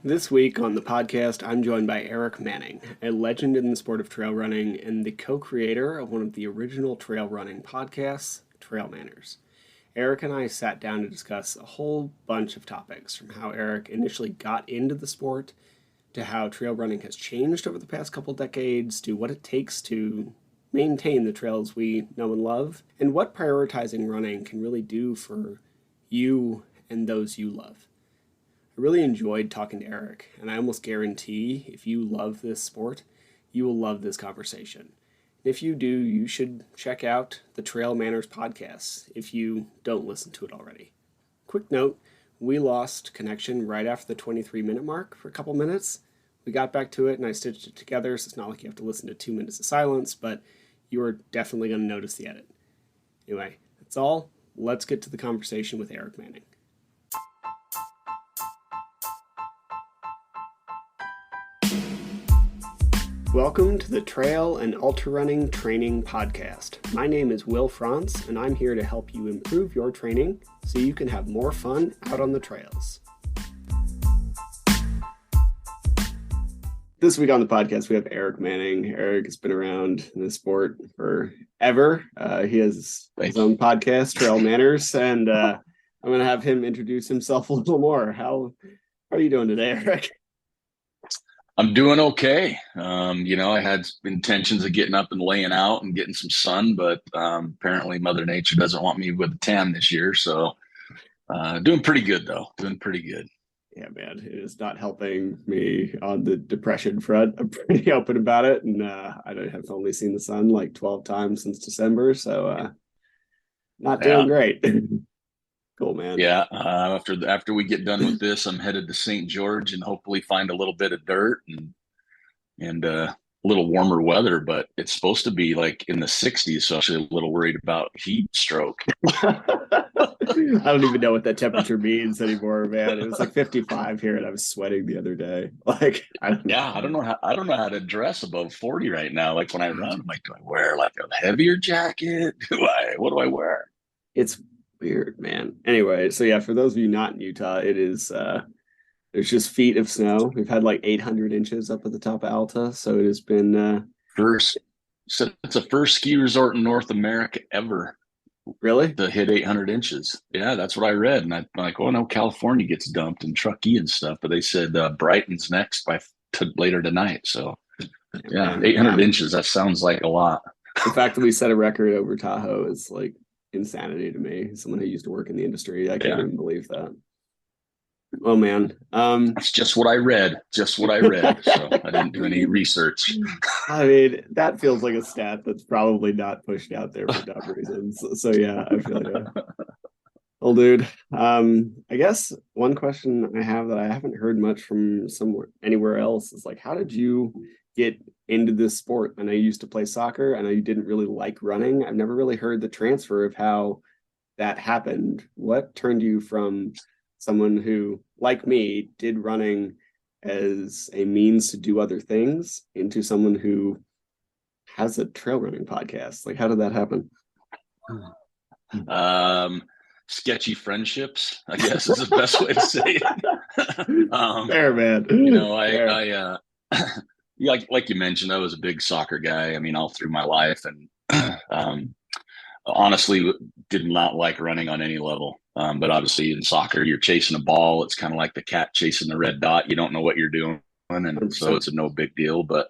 This week on the podcast, I'm joined by Aric Manning, a legend in the sport of trail running and the co-creator of one of the original trail running podcasts, Trail Manners. Aric and I sat down to discuss a whole bunch of topics, from how Aric initially got into the sport, to how trail running has changed over the past couple decades, to what it takes to maintain the trails we know and love, and what prioritizing running can really do for you and those you love. I really enjoyed talking to Aric, and I almost guarantee if you love this sport, you will love this conversation. If you do, you should check out the Trail Manners podcast if you don't listen to it already. Quick note, we lost connection right after the 23-minute mark for a couple minutes. We got back to it and I stitched it together, so it's not like you have to listen to 2 minutes of silence, but you are definitely going to notice the edit. Anyway, that's all. Let's get to the conversation with Aric Manning. Welcome to the Trail and Ultra Running Training Podcast. My name is Will Franz, and I'm here to help you improve your training so you can have more fun out on the trails. This week on the podcast, we have Aric Manning. Aric has been around in the sport forever. He has his own podcast, Trail Manners, and I'm going to have him introduce himself a little more. How are you doing today, Aric? I'm doing okay. I had intentions of getting up and laying out and getting some sun, but apparently Mother Nature doesn't want me with a tan this year. So doing pretty good, though. Doing pretty good. Yeah, man, it is not helping me on the depression front. I'm pretty open about it, and I have only seen the sun like 12 times since December, so not doing great. Cool, man. Yeah. After we get done with this, I'm headed to St. George and hopefully find a little bit of dirt and a little warmer weather. But it's supposed to be like in the 60s, so I'm actually a little worried about heat stroke. I don't even know what that temperature means anymore, man. It was like 55 here, and I was sweating the other day. I don't know how to dress above 40 right now. Like when I run, I'm like, do I wear like a heavier jacket? What do I wear? It's weird, man. Anyway, so yeah, for those of you not in Utah, it is there's just feet of snow. We've had like 800 inches up at the top of Alta, so it has been it's the first ski resort in North America ever really to hit 800 inches. Yeah, that's what I read, and I'm like, oh no, California gets dumped and Truckee and stuff, but they said Brighton's next later tonight. So yeah, 800 inches. That sounds like a lot. The fact that we set a record over Tahoe is like insanity to me. Someone who used to work in the industry, I can't even believe that. Oh man, that's just what I read. Just what I read. So I didn't do any research. I mean, that feels like a stat that's probably not pushed out there for dumb reasons. So yeah, I feel like well, dude. I guess one question I have that I haven't heard much from anywhere else is like, how did you get into this sport? I know you used to play soccer. I know you didn't really like running. I've never really heard the transfer of how that happened. What turned you from someone who, like me, did running as a means to do other things into someone who has a trail running podcast? Like, how did that happen? Sketchy friendships, I guess is the best way to say it. Fair, man. I like you mentioned, I was a big soccer guy. I mean, all through my life, and honestly, did not like running on any level. But obviously, in soccer, you're chasing a ball. It's kind of like the cat chasing the red dot. You don't know what you're doing, and so it's a no big deal. But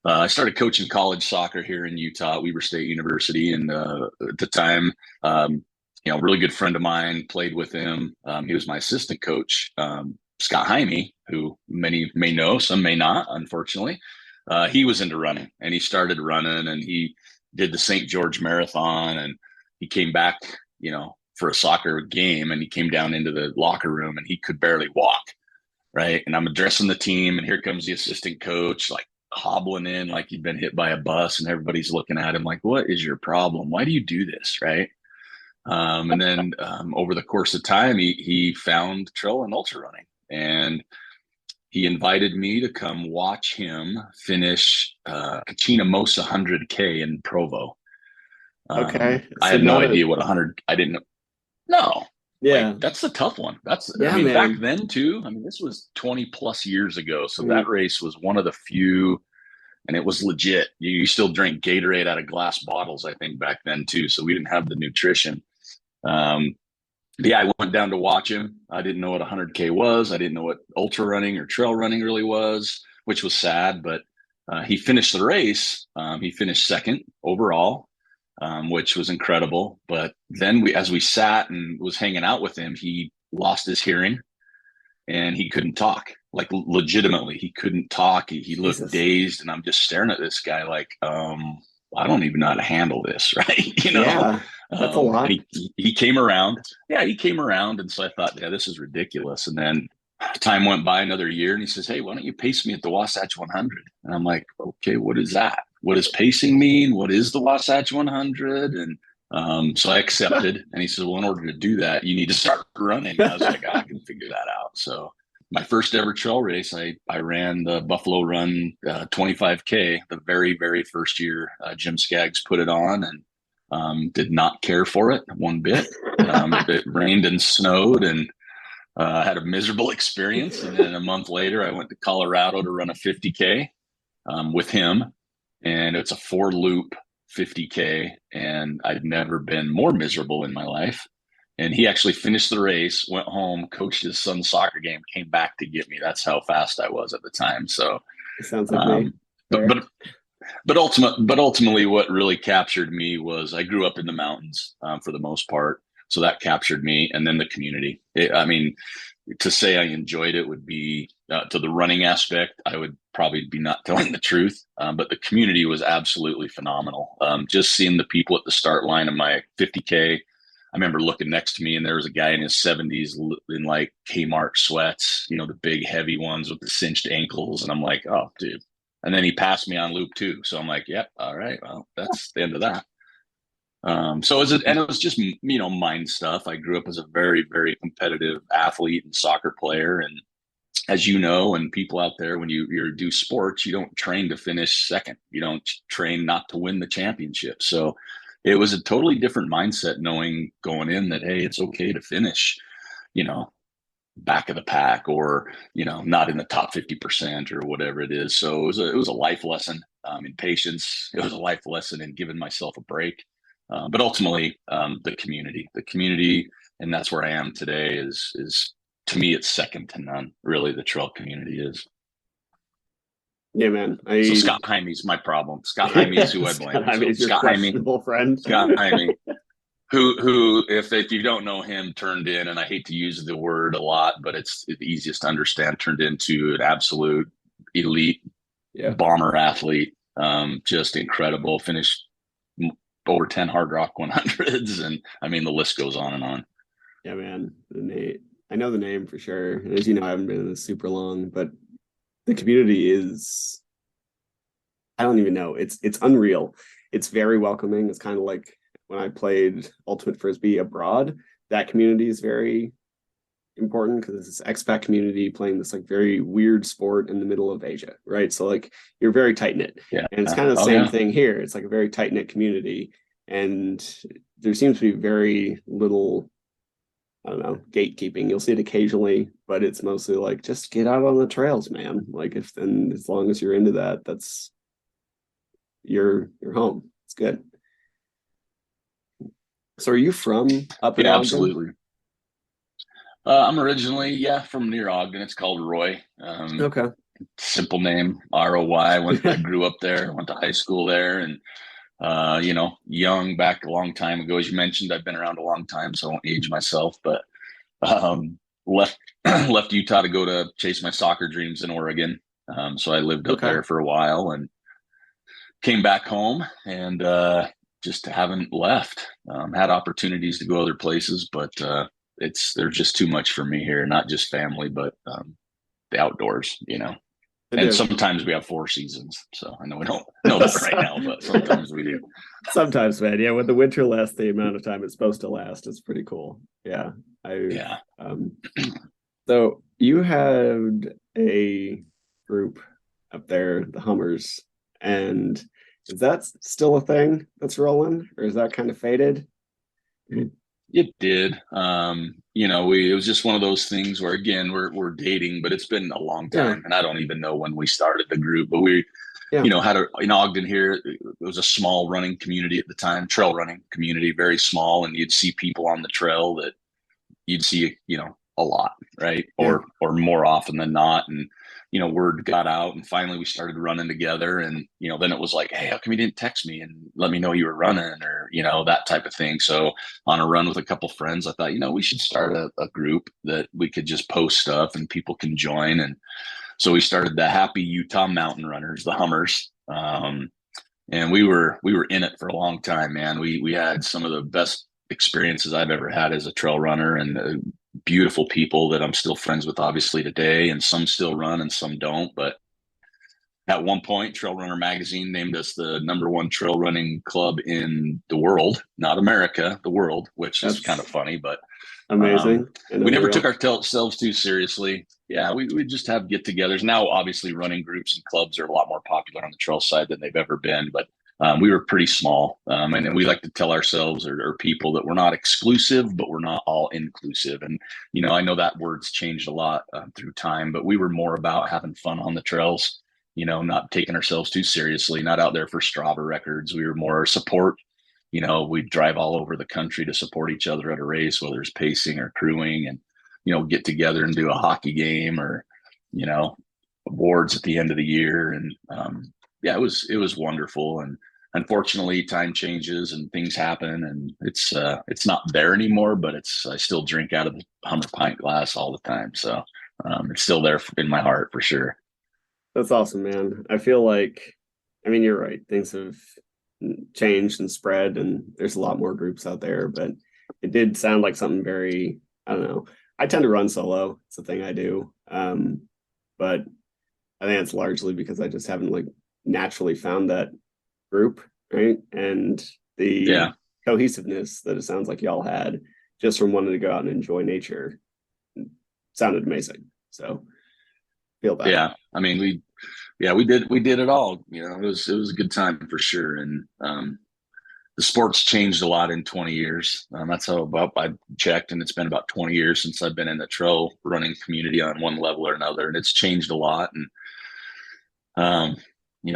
I started coaching college soccer here in Utah at Weber State University, and at the time, a really good friend of mine, played with him. He was my assistant coach, Scott Jaime, who many may know, some may not, unfortunately. He was into running, and he started running, and he did the St. George Marathon, and he came back, for a soccer game, and he came down into the locker room and he could barely walk. Right. And I'm addressing the team, and here comes the assistant coach, like hobbling in like he'd been hit by a bus, and everybody's looking at him like, what is your problem? Why do you do this? Right. And then over the course of time, he found trail and ultra running, and he invited me to come watch him finish Kachina Mosa 100K in Provo. Okay. I had no idea what 100, I didn't know. No, Like Yeah. that's the tough one. I Yeah, mean, back man. then too. I mean, this was 20 plus years ago. So Mm, that race was one of the few, and it was legit. You still drink Gatorade out of glass bottles, I think, back then too. So we didn't have the nutrition. Um, yeah, I went down to watch him. I didn't know what 100K was. I didn't know what ultra running or trail running really was, which was sad. But he finished the race. He finished second overall, which was incredible. But then as we sat and was hanging out with him, he lost his hearing and he couldn't talk. Like legitimately, he couldn't talk. He looked Jesus. dazed, and I'm just staring at this guy like, I don't even know how to handle this, right? Yeah. That's a And lot. he came around. Yeah, he came around, and so I thought, yeah, this is ridiculous. And then time went by another year, and he says, hey, why don't you pace me at the Wasatch 100? And I'm like, okay, what is that? What does pacing mean? What is the Wasatch 100? And so I accepted, and he says, well, in order to do that, you need to start running. And I was like, I can figure that out. So my first ever trail race, I ran the Buffalo Run 25K the very first year Jim Skaggs put it on, and did not care for it one bit. It rained and snowed, and had a miserable experience. And then a month later, I went to Colorado to run a 50K with him, and it's a 4 loop 50K, and I'd never been more miserable in my life. And he actually finished the race, went home, coached his son's soccer game, came back to get me. That's how fast I was at the time. So, It sounds like me. um, but Fair. but but ultimately, what really captured me was I grew up in the mountains for the most part, so that captured me, and then the community. I mean, to say I enjoyed it would be to the running aspect. I would probably be not telling the truth, but the community was absolutely phenomenal. Just seeing the people at the start line of my 50K. I remember looking next to me, and there was a guy in his 70s in like Kmart sweats, the big heavy ones with the cinched ankles, and I'm like, oh, dude. And then he passed me on loop 2, so I'm like, yep, all right, well, that's the end of that. And it was just mind stuff. I grew up as a very competitive athlete and soccer player, and as you know, and people out there, when you do sports, you don't train to finish second. You don't train not to win the championship. So it was a totally different mindset, knowing going in that hey, it's okay to finish, you know, back of the pack, or not in the top 50% or whatever it is. So it was a life lesson in patience. It was a life lesson in giving myself a break. But ultimately, the community, and that's where I am today. Is to me, it's second to none. Really, the trail community is. Yeah, man. So I Scott Hymie's my problem. Scott Hymie's who I Scott, blame. I mean, So is your Scott Hymie, questionable friend. Scott Hymie, who if you don't know him, turned in, and I hate to use the word a lot, but it's the easiest to understand, turned into an absolute elite Yeah. bomber athlete. Just incredible. Finished over 10 hard rock 100s, and I mean the list goes on and on. Yeah, man. I know the name for sure. And as you know, I haven't been in this super long, but the community is, I don't even know. It's unreal. It's very welcoming. It's kind of like when I played Ultimate Frisbee abroad. That community is very important because it's this expat community playing this like very weird sport in the middle of Asia, right? So like you're very tight knit, Yeah. and it's kind of the Oh same yeah. thing here. It's like a very tight knit community, and there seems to be very little, I don't know, gatekeeping. You'll see it occasionally, but it's mostly like just get out on the trails, man. Like if and as long as you're into that, that's you're home. It's good. So are you from up in Yeah, Ogden? absolutely. I'm originally, yeah, from near Ogden. It's called Roy. Okay. Simple name, ROY. I grew up there, went to high school there, and young back a long time ago. As you mentioned, I've been around a long time, so I won't age myself. But left left Utah to go to chase my soccer dreams in Oregon. So I lived up Okay. there for a while and came back home, and just haven't left. Had opportunities to go other places, but there's just too much for me here. Not just family, but the outdoors. I And do. sometimes we have 4 seasons. So I know we don't know that right now, but sometimes we do. Sometimes, man. Yeah, when the winter lasts the amount of time it's supposed to last, it's pretty cool. Yeah. I Yeah. um so you had a group up there, the HUMRs, and is that still a thing that's rolling, or is that kind of faded? It did. It was just one of those things where again we're dating, but it's been a long Yeah, time, and I don't even know when we started the group. But we, yeah, had in Ogden here, it was a small running community at the time, trail running community, very small, and you'd see people on the trail that you'd see, a lot, right? yeah. Or more often than not. And, word got out and finally we started running together. And, then it was like, hey, how come you didn't text me and let me know you were running or, that type of thing. So on a run with a couple friends, I thought, we should start a group that we could just post stuff and people can join. And so we started the Happy Utah Mountain Runners, the HUMRs. And we were in it for a long time, man. We had some of the best experiences I've ever had as a trail runner, and beautiful people that I'm still friends with, obviously today, and some still run and some don't. But at one point, Trail Runner Magazine named us the number one trail running club in the world, not America, the world, which is kind of That's funny, but amazing and we never took unreal. ourselves too seriously. Yeah, we just have get-togethers. Now, obviously, running groups and clubs are a lot more popular on the trail side than they've ever been. But we were pretty small, and we like to tell ourselves or people that we're not exclusive, but we're not all inclusive. And I know that word's changed a lot through time, but we were more about having fun on the trails. Not taking ourselves too seriously, not out there for Strava records. We were more support. We'd drive all over the country to support each other at a race, whether it's pacing or crewing, and get together and do a hockey game or you know awards at the end of the year. And yeah, it was wonderful. And unfortunately, time changes and things happen, and it's not there anymore. But I still drink out of the Hummer pint glass all the time, so it's still there in my heart for sure. That's awesome, man. I feel like, I mean, you're right. Things have changed and spread, and there's a lot more groups out there, but it did sound like something very, I don't know. I tend to run solo. It's a thing I do. But I think it's largely because I just haven't like naturally found that group, right? And the Yeah, cohesiveness that it sounds like y'all had just from wanting to go out and enjoy nature sounded amazing. So feel that. yeah. I mean, we did it all. It was a good time for sure. And the sport's changed a lot in 20 years. That's how about I checked, and it's been about 20 years since I've been in the trail running community on one level or another, and it's changed a lot. And um,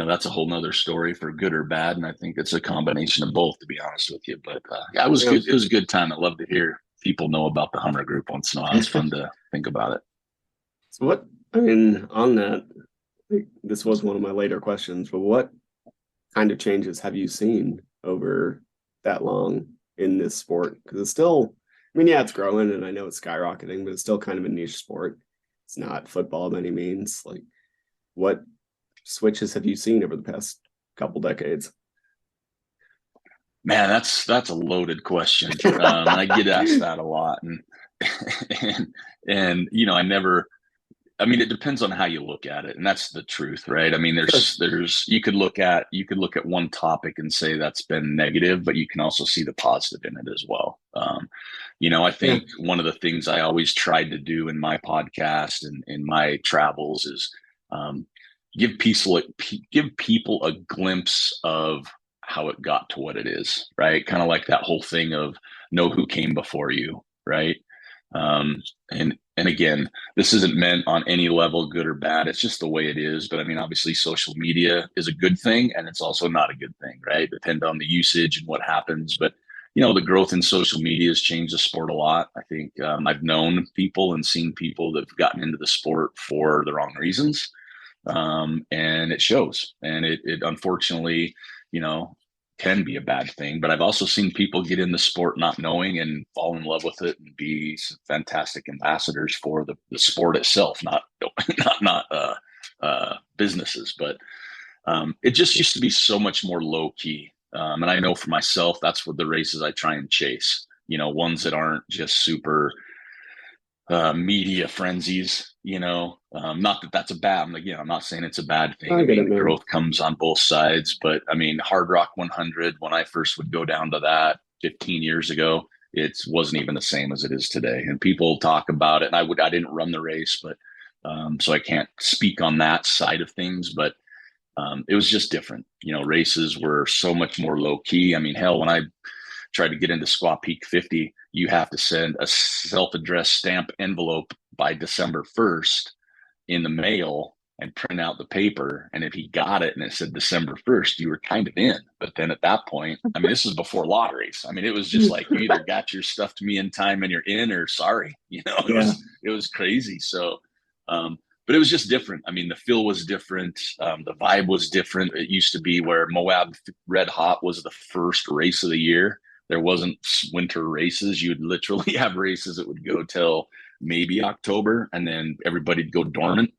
that's a whole nother story for good or bad. And I think it's a combination of both, to be honest with you. But yeah, it was Yeah. good. It was a good time. I love to hear people know about the Hummer Group once in a while. It's fun to think about it. So what, I mean, on that, this was one of my later questions, but what kind of changes have you seen over that long in this sport? Because it's still, I mean, yeah, it's growing and I know it's skyrocketing, but it's still kind of a niche sport. It's not football by any means. Like, what switches have you seen over the past couple decades? Man, that's a loaded question, and I get asked that a lot. And and I never. I mean, it depends on how you look at it, and that's the truth, right? I mean, Sure. there's you could look at one topic and say that's been negative, but you can also see the positive in it as well. I Yeah. think one of the things I always tried to do in my podcast and in my travels is um, give people a glimpse of how it got to what it is, right? Kind of like that whole thing of know who came before you, right? Um, and again, this isn't meant on any level, good or bad. It's just the way it is. But I mean, obviously, social media is a good thing, and it's also not a good thing, right? Depend on the usage and what happens. But the growth in social media has changed the sport a lot. I think I've known people and seen people that have gotten into the sport for the wrong reasons, and it shows. And it unfortunately, you know, can be a bad thing. But I've also seen people get in the sport not knowing and fall in love with it and be fantastic ambassadors for the sport itself, not not businesses. But it just used to be so much more low key. And I know for myself, that's what the races I try and chase. Ones that aren't just super media frenzies. Not that that's a bad. I'm not saying it's a bad thing. I I get it, mean, man. growth comes on both sides, but I mean, Hard Rock 100. When I first would go down to that 15 years ago, it wasn't even the same as it is today. And people talk about it. And I didn't run the race, but so I can't speak on that side of things. But it was just different. Races were so much more low key. I mean, hell, when I try to get into Squaw Peak 50, you have to send a self-addressed stamp envelope by December 1st in the mail and print out the paper. And if he got it and it said December 1st, you were kind of in. But then at that point, I mean, this is before lotteries. I mean, it was just like you either got your stuff to me in time and you're in, or sorry, you know, Yeah. it was crazy. So, but it was just different. I mean, the feel was different. The vibe was different. It used to be where Moab Red Hot was the first race of the year. There wasn't winter races. You'd literally have races that would go till maybe October, and then everybody'd go dormant.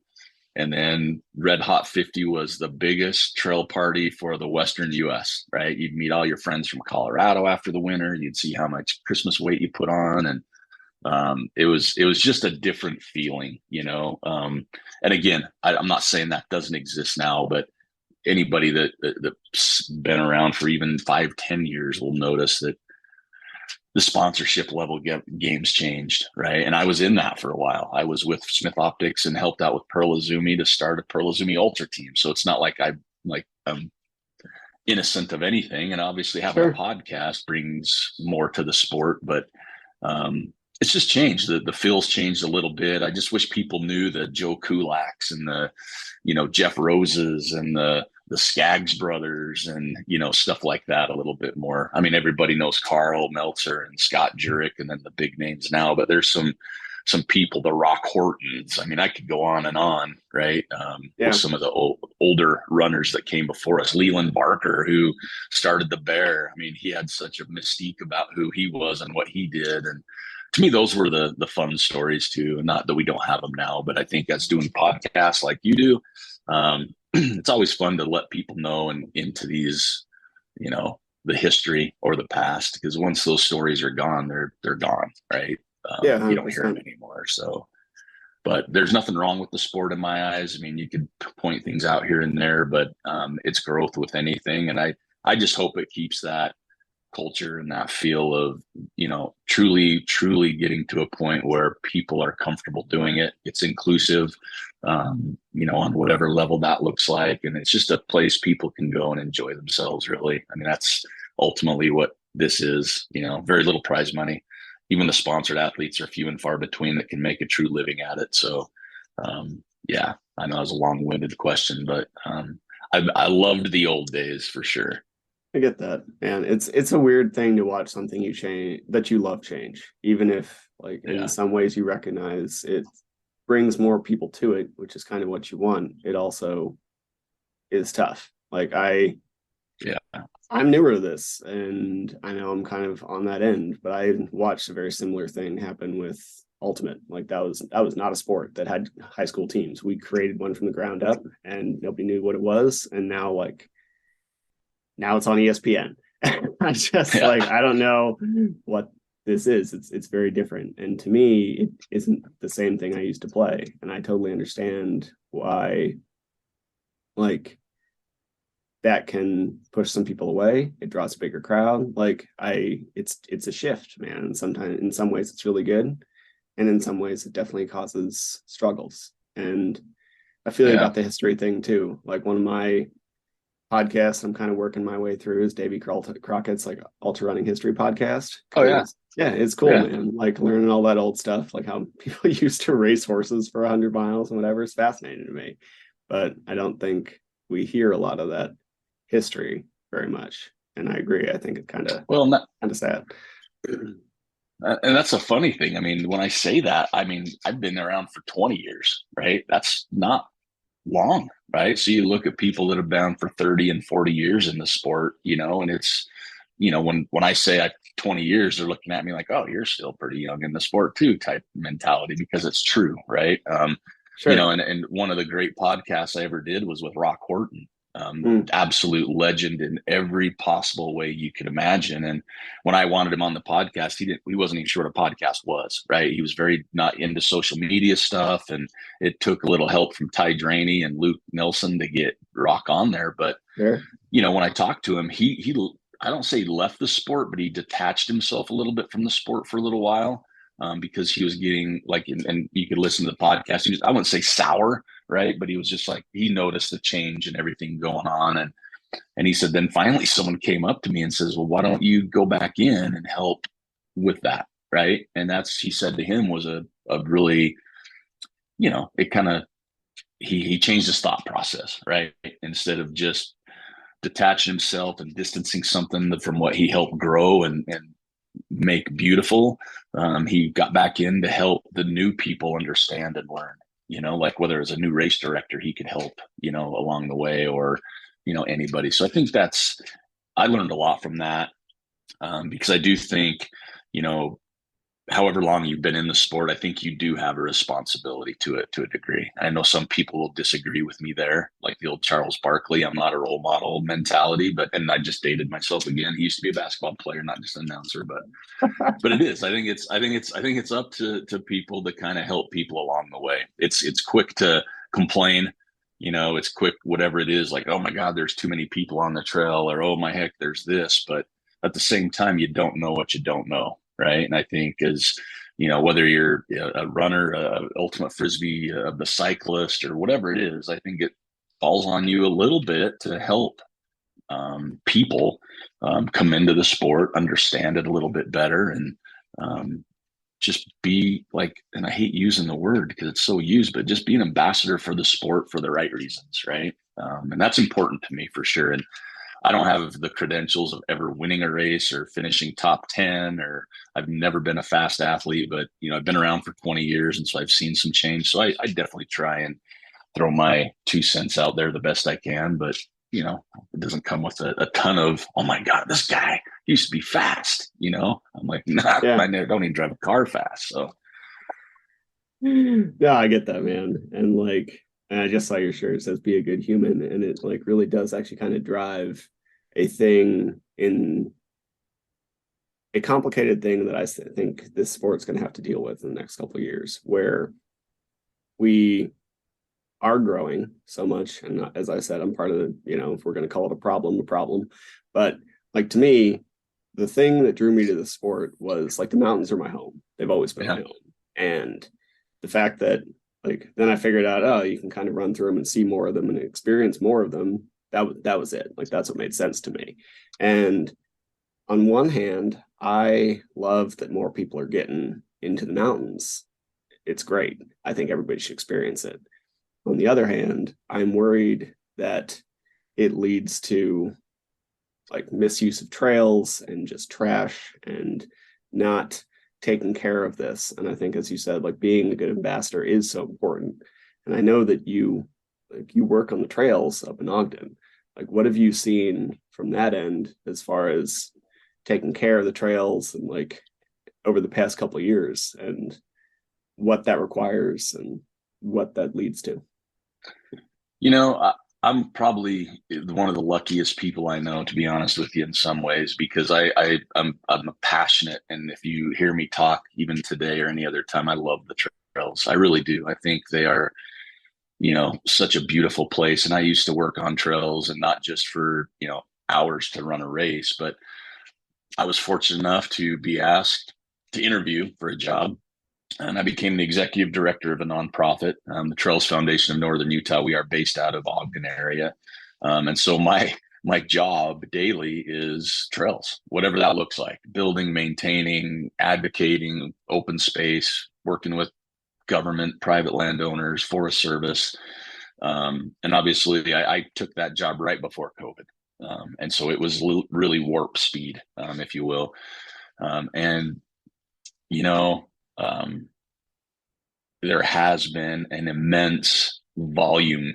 And then Red Hot 50 was the biggest trail party for the Western US, right? You'd meet all your friends from Colorado after the winter. You'd see how much Christmas weight you put on. And it was just a different feeling, you know? And again, I'm not saying that doesn't exist now, but anybody that's been around for even 5-10 years will notice that the sponsorship level games changed, right? And I was in that for a while. I was with Smith Optics and helped out with Pearl Izumi to start a Pearl Izumi Ultra team. So it's not like I'm innocent of anything. And obviously having a podcast brings more to the sport, but it's just changed. The feels changed a little bit. I just wish people knew the Joe Kulaks and the, you know, Jeff Roses and the Skaggs brothers and, you know, stuff like that a little bit more. I mean, everybody knows Carl Meltzer and Scott Jurek and then the big names now, but there's some people, the Rock Hortons. I mean, I could go on, right? With some of the older runners that came before us. Leland Barker, who started the Bear. I mean, he had such a mystique about who he was and what he did. And to me, those were the fun stories too. Not that we don't have them now, but I think as doing podcasts like you do, it's always fun to let people know and into these, you know, the history or the past, because once those stories are gone, they're gone, right? You don't hear them anymore. So, but there's nothing wrong with the sport in my eyes. I mean, you could point things out here and there, but it's growth with anything, and I just hope it keeps that culture and that feel of, you know, truly getting to a point where people are comfortable doing it. It's inclusive, you know, on whatever level that looks like. And it's just a place people can go and enjoy themselves, really. I mean, that's ultimately what this is, you know, very little prize money. Even the sponsored athletes are few and far between that can make a true living at it. So, yeah, I know it was a long-winded question, but I loved the old days for sure. I get that, man. It's a weird thing to watch something you change that you love change, even if like in some ways you recognize it brings more people to it, which is kind of what you want. It also is tough. Like I'm newer to this, and I know I'm kind of on that end, but I watched a very similar thing happen with Ultimate. Like that was not a sport that had high school teams. We created one from the ground up, and nobody knew what it was, and now it's on ESPN. I just I don't know what this is. It's very different. And to me, it isn't the same thing I used to play. And I totally understand why that can push some people away. It draws a bigger crowd. It's a shift, man. And sometimes in some ways it's really good. And in some ways it definitely causes struggles. And I feel about the history thing too. Like one of my podcast I'm kind of working my way through is Davey Crockett's like ultra running history podcast. It's cool, man. Like learning all that old stuff, like how people used to race horses for 100 miles and whatever, is fascinating to me. But I don't think we hear a lot of that history very much. And I agree. I think it's kind of sad. And that's a funny thing. I mean, when I say that, I mean, I've been around for 20 years, right? That's not long, right? So you look at people that have been for 30 and 40 years in the sport, you know, and it's, you know, when I say 20 years, they're looking at me like, oh, you're still pretty young in the sport too, type mentality, because it's true, right? You know, and one of the great podcasts I ever did was with Rock Horton. Absolute legend in every possible way you could imagine. And when I wanted him on the podcast, he wasn't even sure what a podcast was, right? He was very not into social media stuff, and it took a little help from Ty Draney and Luke Nelson to get Rock on there. But you know, when I talked to him, he I don't say he left the sport, but he detached himself a little bit from the sport for a little while. Because he was getting and you could listen to the podcast. I wouldn't say sour, right? But he was just like, he noticed the change and everything going on. And And he said, then finally someone came up to me and says, well, why don't you go back in and help with that? Right. And that's, he said to him was a really, it kind of, he changed his thought process, right? Instead of just detaching himself and distancing something from what he helped grow and make beautiful, he got back in to help the new people understand and learn. Like whether it's a new race director, he could help, along the way, or anybody. So I think I learned a lot from that, because I do think, you know, however long you've been in the sport, I think you do have a responsibility to it to a degree. I know some people will disagree with me there, like the old Charles Barkley, I'm not a role model mentality, and I just dated myself again. He used to be a basketball player, not just an announcer, but it is. I think it's up to people to kind of help people along the way. It's quick to complain, it's quick, whatever it is, like, oh my God, there's too many people on the trail, or oh my heck, there's this. But at the same time, you don't know what you don't know, right? And I think as whether you're a runner, a ultimate frisbee, the cyclist, or whatever it is, I think it falls on you a little bit to help people come into the sport, understand it a little bit better, and just be like, and I hate using the word because it's so used, but just be an ambassador for the sport for the right reasons, right? And that's important to me for sure. And I don't have the credentials of ever winning a race or finishing top 10, or I've never been a fast athlete, but I've been around for 20 years, and so I've seen some change. So I definitely try and throw my 2 cents out there the best I can, but it doesn't come with a ton of, oh my God, this guy used to be fast. I'm like, nah, Yeah. I don't even drive a car fast. So No, I get that, man. And I just saw your shirt. It says "Be a good human," and it like really does actually kind of drive a thing in a complicated thing that I think this sport's going to have to deal with in the next couple of years, where we are growing so much. And as I said, I'm part of the, if we're going to call it a problem, the problem. But like to me, the thing that drew me to the sport was like the mountains are my home. They've always been my home. And the fact that like then I figured out, oh, you can kind of run through them and see more of them and experience more of them. That was it. Like that's what made sense to me. And on one hand, I love that more people are getting into the mountains. It's great. I think everybody should experience it. On the other hand, I'm worried that it leads to like misuse of trails and just trash and not taking care of this. And I think, as you said, like being a good ambassador is so important. And I know that you work on the trails up in Ogden. Like, what have you seen from that end as far as taking care of the trails and like over the past couple of years and what that requires and what that leads to? I'm probably one of the luckiest people I know, to be honest with you, in some ways, because I'm passionate, and if you hear me talk even today or any other time, I love the trails. I really do. I think they are, such a beautiful place. And I used to work on trails, and not just for hours to run a race, but I was fortunate enough to be asked to interview for a job, and I became the executive director of a nonprofit, the Trails Foundation of Northern Utah. We are based out of Ogden area, and so my job daily is trails, whatever that looks like: building, maintaining, advocating, open space, working with government, private landowners, Forest Service, and obviously I took that job right before COVID, and so it was really warp speed, if you will, and you know. Um, there has been an immense volume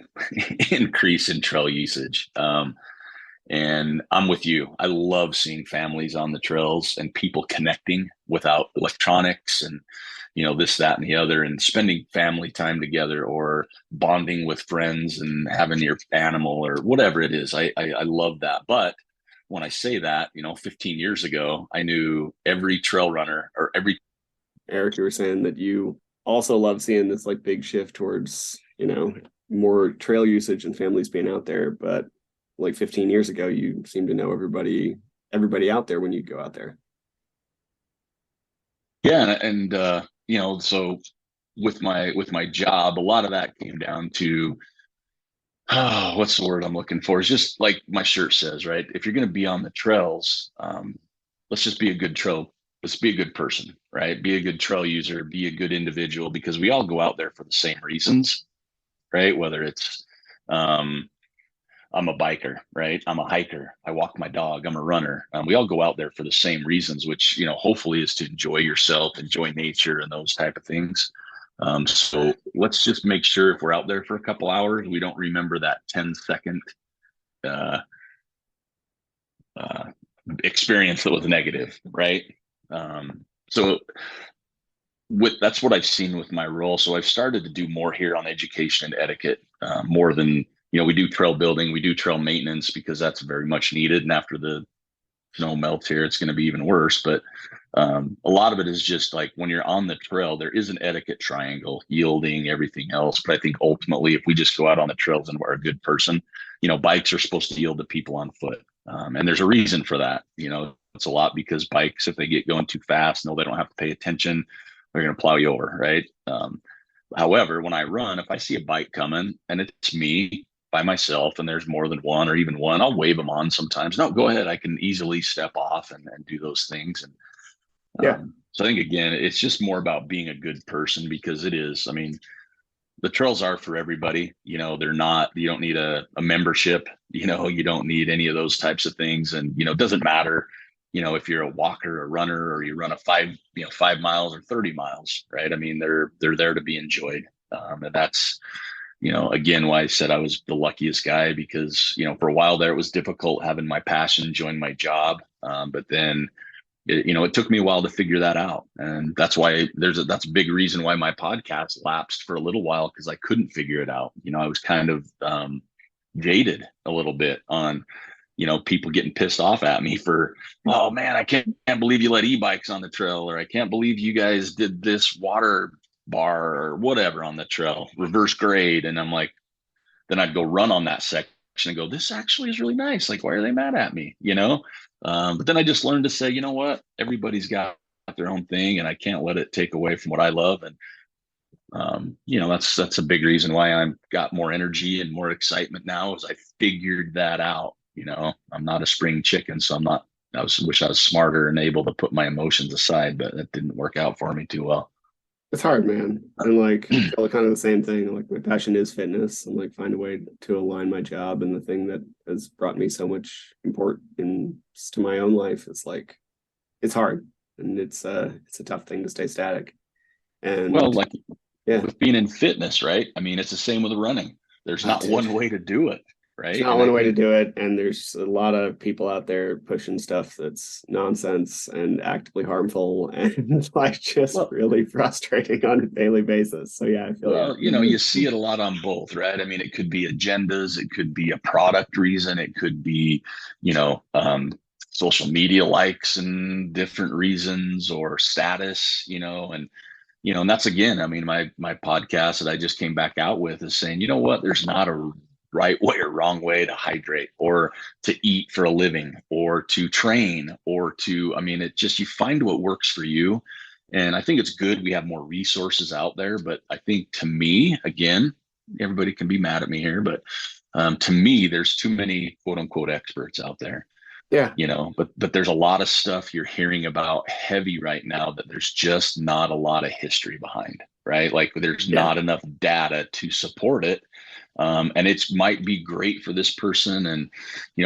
increase in trail usage. And I'm with you. I love seeing families on the trails and people connecting without electronics and, this, that, and the other, and spending family time together, or bonding with friends and having your animal or whatever it is. I love that. But when I say that, 15 years ago, I knew every trail runner or every. Aric, you were saying that you also love seeing this like big shift towards, more trail usage and families being out there. But like 15 years ago, you seem to know everybody out there when you go out there. Yeah. And so with my job, a lot of that came down to Oh, what's the word I'm looking for? It's just like my shirt says, right? If you're going to be on the trails, let's just be a good trail. Let's be a good person, right? Be a good trail user, be a good individual, because we all go out there for the same reasons, right? Whether it's, um, I'm a biker, right? I'm a hiker. I walk my dog. I'm a runner. We all go out there for the same reasons, which, hopefully is to enjoy yourself, enjoy nature and those type of things. So let's just make sure if we're out there for a couple hours, we don't remember that 10-second uh, uh, experience that was negative, right? So that's what I've seen with my role. So I've started to do more here on education and etiquette, more than, we do trail building, we do trail maintenance because that's very much needed. And after the snow melts here, it's going to be even worse. But a lot of it is just like when you're on the trail, there is an etiquette triangle, yielding, everything else. But I think ultimately, if we just go out on the trails and we're a good person, bikes are supposed to yield to people on foot. And there's a reason for that. It's a lot because bikes, if they get going too fast, no, they don't have to pay attention. They're going to plow you over, right? However, when I run, if I see a bike coming and it's me by myself and there's more than one or even one, I'll wave them on sometimes. No, go ahead. I can easily step off and do those things. And Yeah. so I think, again, it's just more about being a good person because it is. I mean, the trails are for everybody. They're not, you don't need a membership, you don't need any of those types of things. And, it doesn't matter, if you're a walker, a runner, or you run a 5 miles or 30 miles, right? I mean, they're there to be enjoyed. And that's, again, why I said I was the luckiest guy because, for a while there, it was difficult having my passion join my job. But then, it took me a while to figure that out. And that's why that's a big reason why my podcast lapsed for a little while because I couldn't figure it out. I was kind of jaded a little bit on, people getting pissed off at me for, oh man, I can't believe you let e-bikes on the trail, or I can't believe you guys did this water bar or whatever on the trail, reverse grade. And I'm like, then I'd go run on that section and go, this actually is really nice. Like, why are they mad at me? But then I just learned to say, you know what? Everybody's got their own thing and I can't let it take away from what I love. And, that's a big reason why I've got more energy and more excitement now as I figured that out. I'm not a spring chicken, so wish I was smarter and able to put my emotions aside, but that didn't work out for me too well. It's hard, man. And like, I feel kind of the same thing. Like, my passion is fitness and like find a way to align my job and the thing that has brought me so much importance to my own life. It's like, it's hard and it's a tough thing to stay static. Well, And like yeah, with being in fitness, right? I mean, it's the same with running. There's oh, not dude, one way to do it, there's right? not And I one way to think, do it. And there's a lot of people out there pushing stuff that's nonsense and actively harmful and like just well, really frustrating on a daily basis. So yeah, I feel well, you. you see it a lot on both, right? I mean, it could be agendas, it could be a product reason, it could be, you know, um, social media likes and different reasons or status, and that's, again, I mean, my podcast that I just came back out with is saying, you know what, there's not a right way or wrong way to hydrate or to eat for a living or to train or to, I mean, it just, you find what works for you. And I think it's good we have more resources out there. But I think, to me, again, everybody can be mad at me here, but to me, there's too many quote unquote experts out there, Yeah. but there's a lot of stuff you're hearing about heavy right now that there's just not a lot of history behind, right? Like, there's Yeah. not enough data to support it. And it might be great for this person and,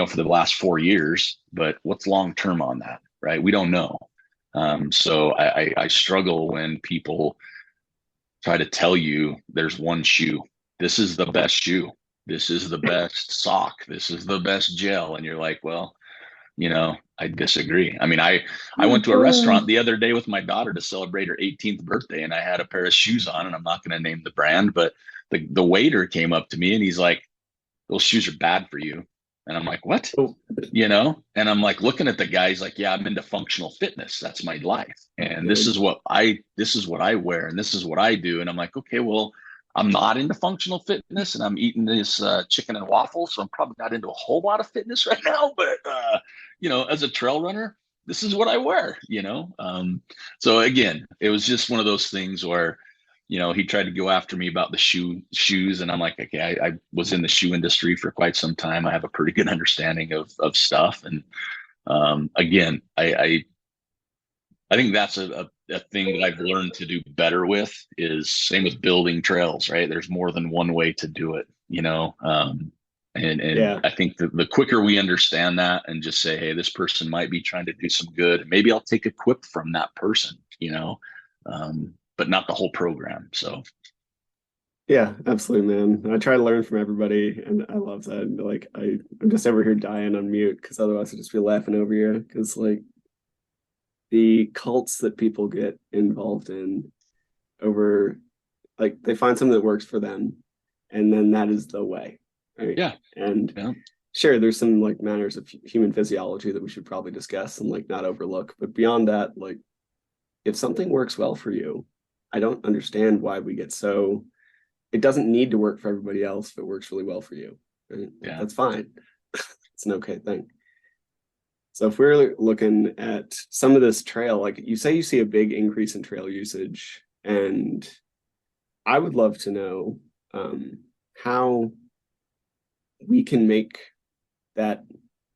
for the last 4 years, but what's long term on that, right? We don't know. So I struggle when people try to tell you there's one shoe. This is the best shoe. This is the best sock. This is the best gel. And you're like, well, I disagree. I mean, I went to a restaurant the other day with my daughter to celebrate her 18th birthday, and I had a pair of shoes on, and I'm not going to name the brand, but the waiter came up to me and he's like, "Those shoes are bad for you." And I'm like, "What?" Oh, And I'm like looking at the guy. He's like, "Yeah, I'm into functional fitness. That's my life, and dude. this is what I wear, and this is what I do." And I'm like, "Okay, well, I'm not into functional fitness, and I'm eating this chicken and waffles, so I'm probably not into a whole lot of fitness right now. But as a trail runner, this is what I wear." So again, it was just one of those things where he tried to go after me about the shoes, and I'm like, okay, I was in the shoe industry for quite some time. I have a pretty good understanding of stuff, and again, I think that's a thing that I've learned to do better with is same with building trails, right? There's more than one way to do it, and Yeah. I think the quicker we understand that and just say, hey, this person might be trying to do some good, maybe I'll take a quip from that person, but not the whole program. So Yeah, absolutely, man. I try to learn from everybody, and I love that. Like, I'm just over here dying on mute because otherwise I'd just be laughing over you. Because like the cults that people get involved in over, like they find something that works for them, and then that is the way, right? yeah, And yeah, sure, there's some like manners of human physiology that we should probably discuss and like not overlook. But beyond that, like if something works well for you, I don't understand why we get so it doesn't need to work for everybody else if it works really well for you. Right? Like, yeah. that's fine. It's an okay thing. So if we're looking at some of this trail, like you say, you see a big increase in trail usage, and I would love to know how we can make that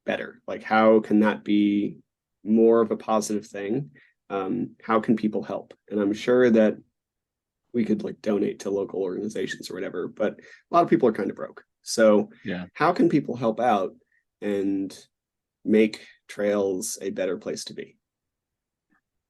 better. Like, how can that be more of a positive thing? How can people help? And I'm sure that we could like donate to local organizations or whatever, but a lot of people are kind of broke. So Yeah. how can people help out and make trails a better place to be?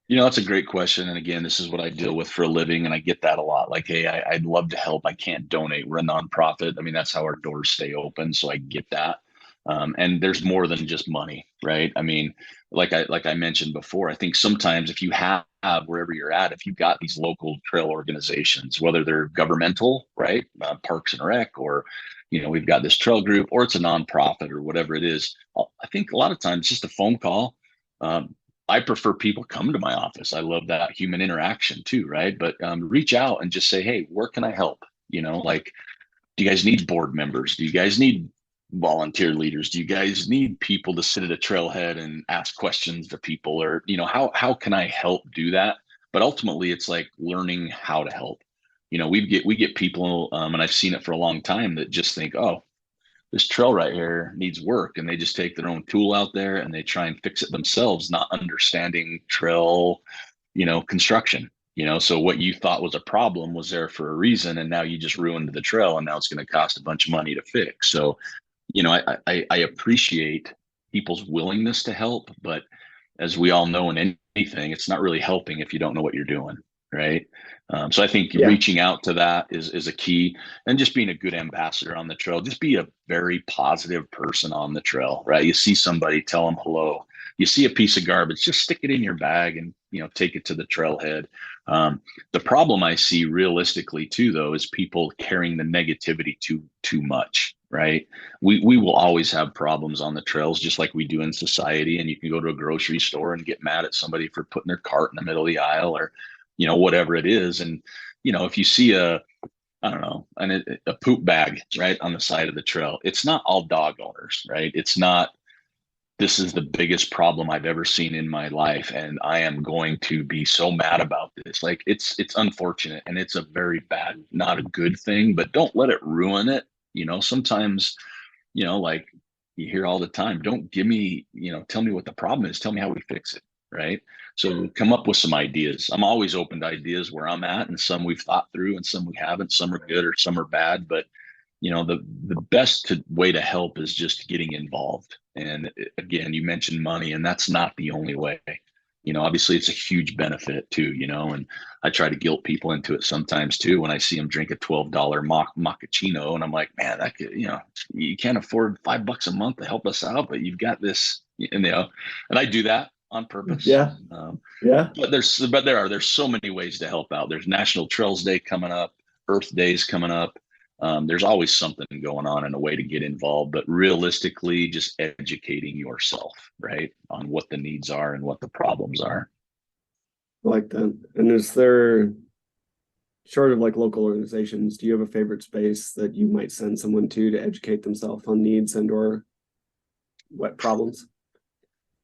That's a great question. And again, this is what I deal with for a living. And I get that a lot. Like, hey, I'd love to help. I can't donate. We're a nonprofit. I mean, that's how our doors stay open. So I get that. And there's more than just money, right? I mean, like I mentioned before, I think sometimes if you have wherever you're at, if you've got these local trail organizations, whether they're governmental, right, Parks and Rec, or we've got this trail group, or it's a nonprofit or whatever it is. I think a lot of times just a phone call. I prefer people come to my office. I love that human interaction too, right? But reach out and just say, hey, where can I help? Like, do you guys need board members? Do you guys need volunteer leaders? Do you guys need people to sit at a trailhead and ask questions to people? Or, how can I help do that? But ultimately, it's like learning how to help. We get people, and I've seen it for a long time that just think, oh, this trail right here needs work, and they just take their own tool out there and they try and fix it themselves, not understanding trail construction. So what you thought was a problem was there for a reason, and now you just ruined the trail, and now it's going to cost a bunch of money to fix. So I appreciate people's willingness to help, but as we all know in anything, it's not really helping if you don't know what you're doing, right? So I think Yeah. reaching out to that is a key, and just being a good ambassador on the trail. Just be a very positive person on the trail, right? You see somebody, tell them hello. You see a piece of garbage, just stick it in your bag and take it to the trailhead. The problem I see realistically too, though, is people carrying the negativity too much, right? We will always have problems on the trails, just like we do in society. And you can go to a grocery store and get mad at somebody for putting their cart in the middle of the aisle, or whatever it is. And if you see I don't know, a poop bag right on the side of the trail, it's not all dog owners, right? It's not, this is the biggest problem I've ever seen in my life, and I am going to be so mad about this. Like, it's unfortunate, and it's a very bad, not a good thing, but don't let it ruin it. Sometimes, like you hear all the time, don't give me, tell me what the problem is. Tell me how we fix it. Right. So come up with some ideas. I'm always open to ideas where I'm at, and some we've thought through and some we haven't. Some are good or some are bad, but the best way to help is just getting involved. And again, you mentioned money, and that's not the only way. Obviously it's a huge benefit too, and I try to guilt people into it sometimes too when I see them drink a $12 mochaccino, and I'm like, man, that could, you can't afford $5 a month to help us out, but you've got this, and I do that on purpose. Yeah. Yeah. There's so many ways to help out. There's National Trails Day coming up, Earth Day's coming up. There's always something going on and a way to get involved, but realistically, just educating yourself, right, on what the needs are and what the problems are. I like that. And is there, short of like local organizations, do you have a favorite space that you might send someone to educate themselves on needs and or what problems?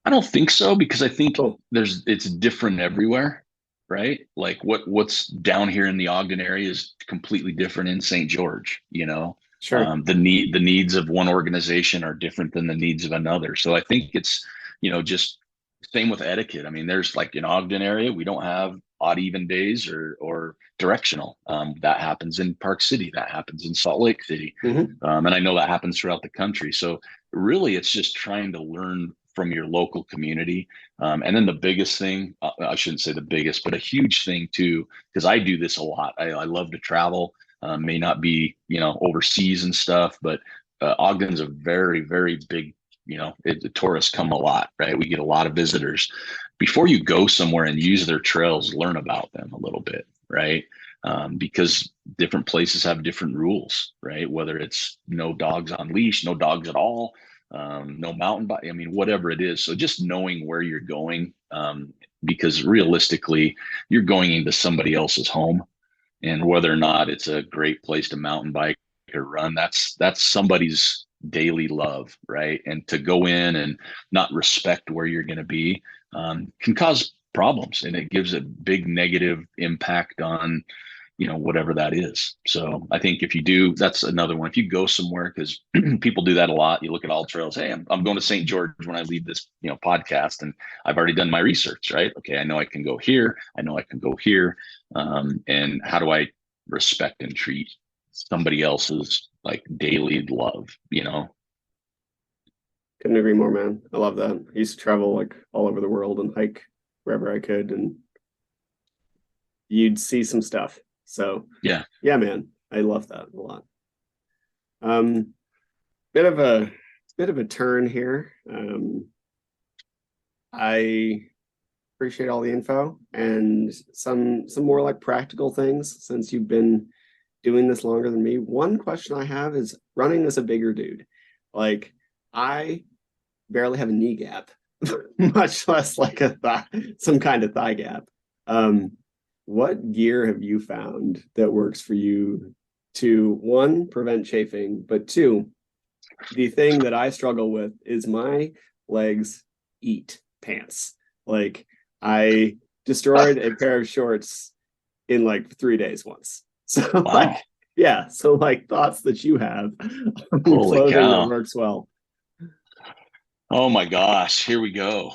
I don't think so, because I think Cool. it's different everywhere. right? Like what's down here in the Ogden area is completely different in St. George, you know. Sure. The needs of one organization are different than the needs of another. So I think it's, just same with etiquette. I mean, there's like in Ogden area, we don't have odd even days or directional. That happens in Park City, that happens in Salt Lake City. Hmm. And I know that happens throughout the country. So really it's just trying to learn from your local community. And then the biggest thing, I shouldn't say the biggest, but a huge thing too, because I do this a lot. I love to travel, may not be, overseas and stuff, but Ogden's a very, very big, the tourists come a lot, right? We get a lot of visitors. Before you go somewhere and use their trails, learn about them a little bit, right? Because different places have different rules, right? Whether it's no dogs on leash, no dogs at all, no mountain bike. I mean, whatever it is. So just knowing where you're going, because realistically, you're going into somebody else's home, and whether or not it's a great place to mountain bike or run, that's somebody's daily love, right? And to go in and not respect where you're going to be can cause problems, and it gives a big negative impact on whatever that is. So I think if you do, that's another one. If you go somewhere, because people do that a lot, you look at all trails. Hey, I'm going to St. George when I leave this, podcast, and I've already done my research, right? Okay, I know I can go here. I know I can go here. And how do I respect and treat somebody else's like daily love? Couldn't agree more, man. I love that. I used to travel like all over the world and hike wherever I could, and you'd see some stuff. So Yeah. yeah, man, I love that a lot. Um, bit of a bit of a turn here. I appreciate all the info and some more like practical things since you've been doing this longer than me. One question I have is running as a bigger dude. Like I barely have a knee gap, much less like some kind of thigh gap. Um, what gear have you found that works for you to one, prevent chafing, but two, the thing that I struggle with is my legs eat pants. Like I destroyed a pair of shorts in like 3 days once. So Wow. like, yeah. So like thoughts that you have on Holy clothing that cow. works well. Oh my gosh, here we go.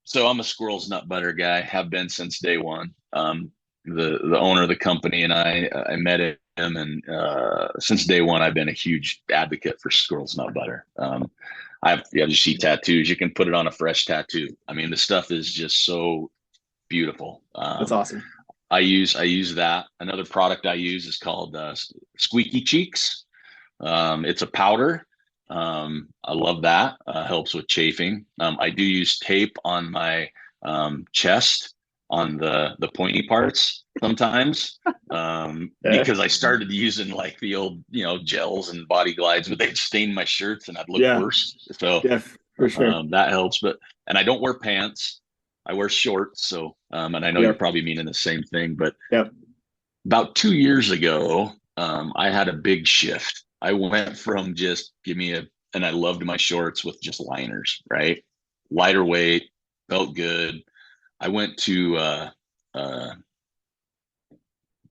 So I'm a squirrel's nut butter guy, have been since day one. The owner of the company and I met him, and since day one, I've been a huge advocate for squirrel's nut butter. You see tattoos, you can put it on a fresh tattoo. I mean, the stuff is just so beautiful. That's awesome. I use that. Another product I use is called Squeaky Cheeks. It's a powder. I love that. Helps with chafing. I do use tape on my chest on the pointy parts sometimes, Okay. because I started using like the old gels and body glides, but they'd stain my shirts and I'd look Yeah. worse. So Yeah, for sure. that helps. And I don't wear pants. I wear shorts. So and I know you're Yep. probably meaning the same thing, but Yep. about 2 years ago, I had a big shift. I went from just and I loved my shorts with just liners, right? Lighter weight, felt good. I went to uh,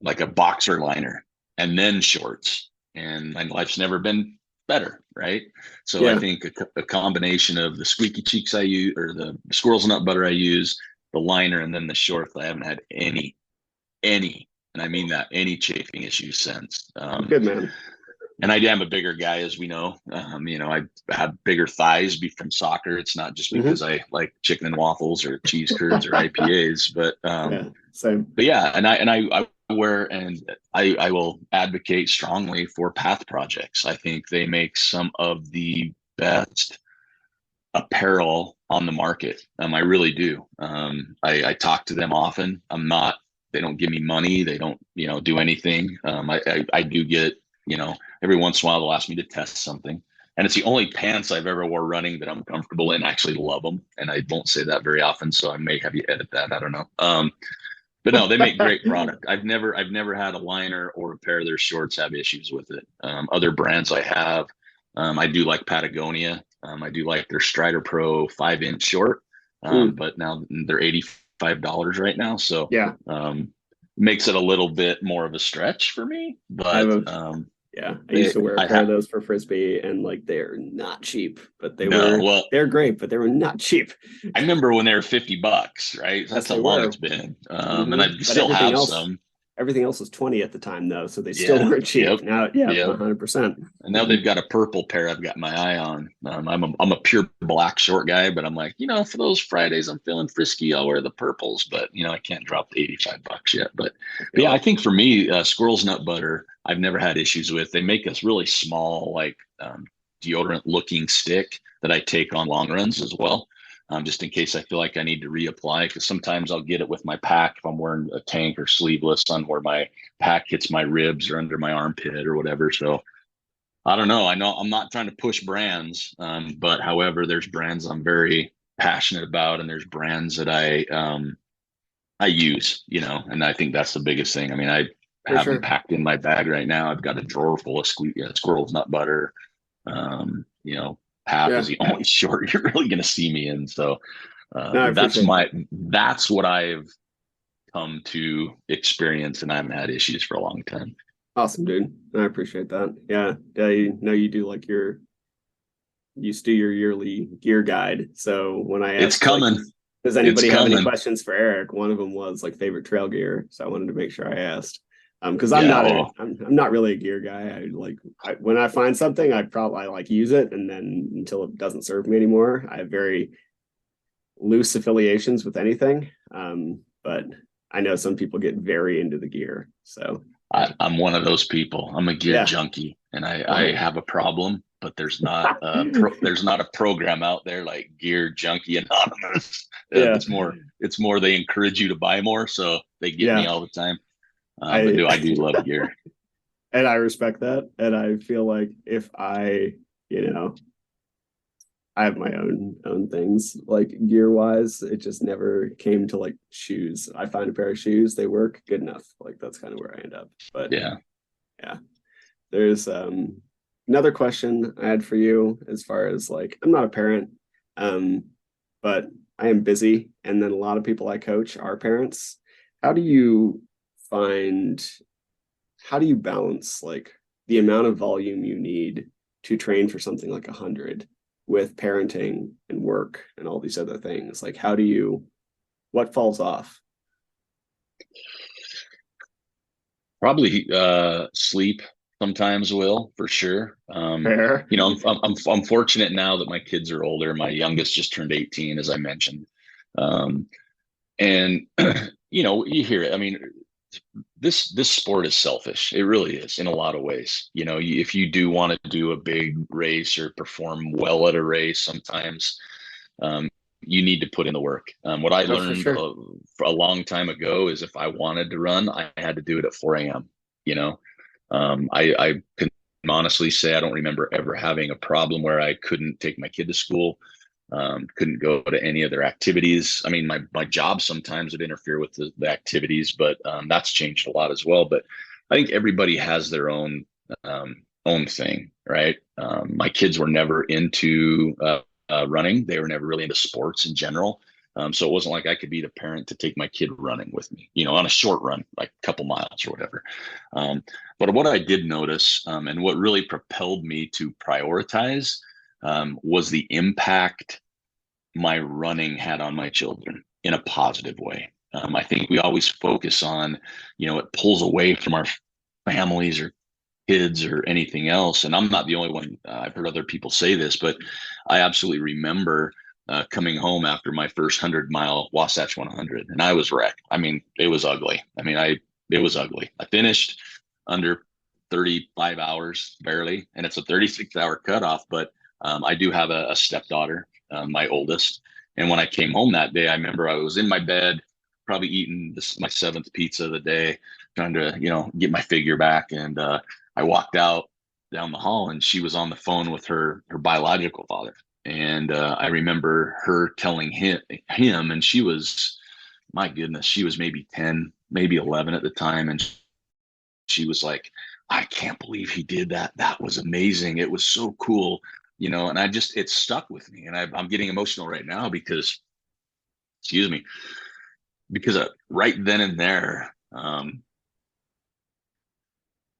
like a boxer liner and then shorts, and my life's never been better, right? So I Yeah. think a combination of the squeaky cheeks I use, or the squirrel's nut butter I use, the liner, and then the shorts, I haven't had any, and I mean that, any chafing issues since. Good man. And I am a bigger guy, as we know. I have bigger thighs from soccer. It's not just Hmm. because I like chicken and waffles or cheese curds or IPAs, Yeah. Same. but yeah, I wear, and I will advocate strongly for Path Projects. I think they make some of the best apparel on the market. I really do. I talk to them often. They don't give me money. They don't, do anything. I do get, every once in a while they'll ask me to test something. And it's the only pants I've ever wore running that I'm comfortable in. I actually love them. And I don't say that very often, so I may have you edit that. I don't know. But no, they make great product. I've never had a liner or a pair of their shorts have issues with it. Other brands I have, I do like Patagonia. I do like their Strider Pro 5-inch short, Mm. but now they're 80 $85 right now. So Yeah. makes it a little bit more of a stretch for me, I have but a Yeah, I used to wear a I pair of have those for frisbee, and like they're not cheap, but no, well, they're great, but they were not cheap. I remember when they were $50, right? Yes, That's how they long were. it's been. And Hmm. I But still have some. everything else was 20 at the time though, so they still Yeah. weren't cheap. Yep. Now, yeah, Yep. 100%. And now they've got a purple pair I've got my eye on. I'm a pure black short guy, but I'm like, for those Fridays I'm feeling frisky, I'll wear the purples. But I can't drop the $85 yet. I But feel yeah, I it. think for me, squirrel's nut butter, I've never had issues with. They make this really small, like deodorant looking stick that I take on long runs as well. Just in case I feel like I need to reapply, because sometimes I'll get it with my pack if I'm wearing a tank or sleeveless on where my pack hits my ribs or under my armpit or whatever. So I don't know. I know I'm not trying to push brands, but however, there's brands I'm very passionate about, and there's brands that I use, and I think that's the biggest thing. I mean, I For have them sure. packed in my bag right now. I've got a drawer full of squirrel's nut butter. Um, you know, Pap is Yeah. the only short you're really going to see me in. So No, I appreciate that. that's what I've come to experience, and I haven't had issues for a long time. Awesome, dude. I appreciate that. Yeah. Yeah, you know you do like your you used to do your yearly gear guide. So when I It's asked like coming. does It's anybody have any coming. questions for Aric? One of them was like favorite trail gear. So I wanted to make sure I asked. Because Yeah. Well, I'm not really a gear guy. When I find something, I like use it, and then until it doesn't serve me anymore. I have very loose affiliations with anything. But I know some people get very into the gear. So yeah, I'm one of those people. I'm a gear yeah. junkie, and I Oh. have a problem. But there's not a program out there like Gear Junkie Anonymous. Yeah, It's more they encourage you to buy more, so they get me yeah. all the time. But I I do love gear. and I respect that. And I feel like if you know, I have my own things like gear wise. It just never came to like shoes. I find a pair of shoes, they work good enough. Like that's kind of where I end up. But Yeah. yeah, there's another question I had for you as far as like I'm not a parent, um, but I am busy, and then a lot of people I coach are parents. How do you find how do you balance like the amount of volume you need to train for something like 100 with parenting and work and all these other things? Like what falls off? Probably sleep sometimes will for sure. Fair. I'm fortunate now that my kids are older. My youngest just turned 18, as I mentioned. Um, and you hear it. I mean, this sport is selfish. It really is in a lot of ways. If you do want to do a big race or perform well at a race, sometimes um, you need to put in the work. What I Oh, for learned sure. a long time ago is if I wanted to run, I had to do it at 4 a.m. You know, I can honestly say I don't remember ever having a problem where I couldn't take my kid to school, couldn't go to any of their activities. I mean, my job sometimes would interfere with the activities, but that's changed a lot as well. But I think everybody has their own thing, right? My kids were never into running. They were never really into sports in general. So it wasn't like I could be the parent to take my kid running with me, on a short run, like a couple miles or whatever. But what I did notice, and what really propelled me to prioritize, was the impact my running had on my children in a positive way. I think we always focus on, it pulls away from our families or kids or anything else. And I'm not the only one. I've heard other people say this, but I absolutely remember coming home after my first 100-mile Wasatch 100, and I was wrecked. I mean, it was ugly. It was ugly. I finished under 35 hours barely, and it's a 36-hour cutoff. But I do have a stepdaughter, my oldest, and when I came home that day, I remember I was in my bed, probably eating my seventh pizza of the day, trying to get my figure back, and I walked out down the hall, and she was on the phone with her biological father. And I remember her telling him, and she was, my goodness, she was maybe 10, maybe 11 at the time. And she was like, I can't believe he did that. That was amazing. It was so cool, and it stuck with me. And I'm getting emotional right now because, excuse me, because right then and there,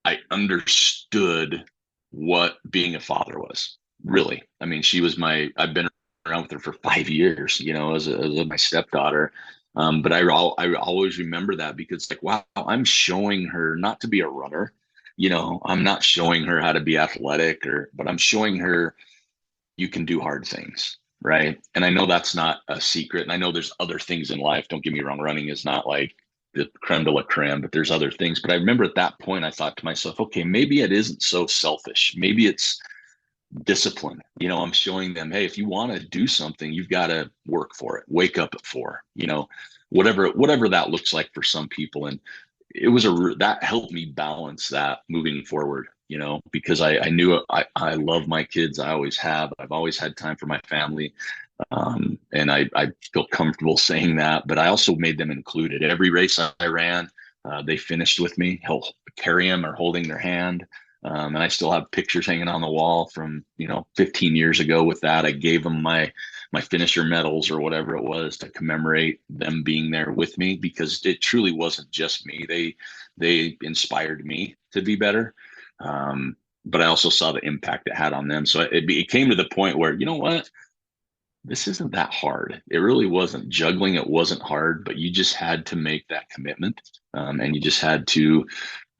I understood what being a father was. Really, I mean, I've been around with her for 5 years, as my stepdaughter. But I always remember that because, like, wow, I'm showing her not to be a runner. I'm not showing her how to be athletic, but I'm showing her you can do hard things, right? And I know that's not a secret. And I know there's other things in life. Don't get me wrong, running is not like the creme de la creme, but there's other things. But I remember at that point, I thought to myself, okay, maybe it isn't so selfish. Maybe it's discipline. I'm showing them, hey, if you want to do something, you've got to work for it. Wake up at 4, whatever that looks like for some people. And that helped me balance that moving forward, because I knew I love my kids. I always have. I've always had time for my family. And I feel comfortable saying that, but I also made them included. Every race I ran, they finished with me. He'll carry them or holding their hand. And I still have pictures hanging on the wall from 15 years ago with that. I gave them my finisher medals or whatever it was to commemorate them being there with me, because it truly wasn't just me. They inspired me to be better. But I also saw the impact it had on them. So it came to the point where, you know what? This isn't that hard. It really wasn't. Juggling, it wasn't hard, but you just had to make that commitment. And you just had to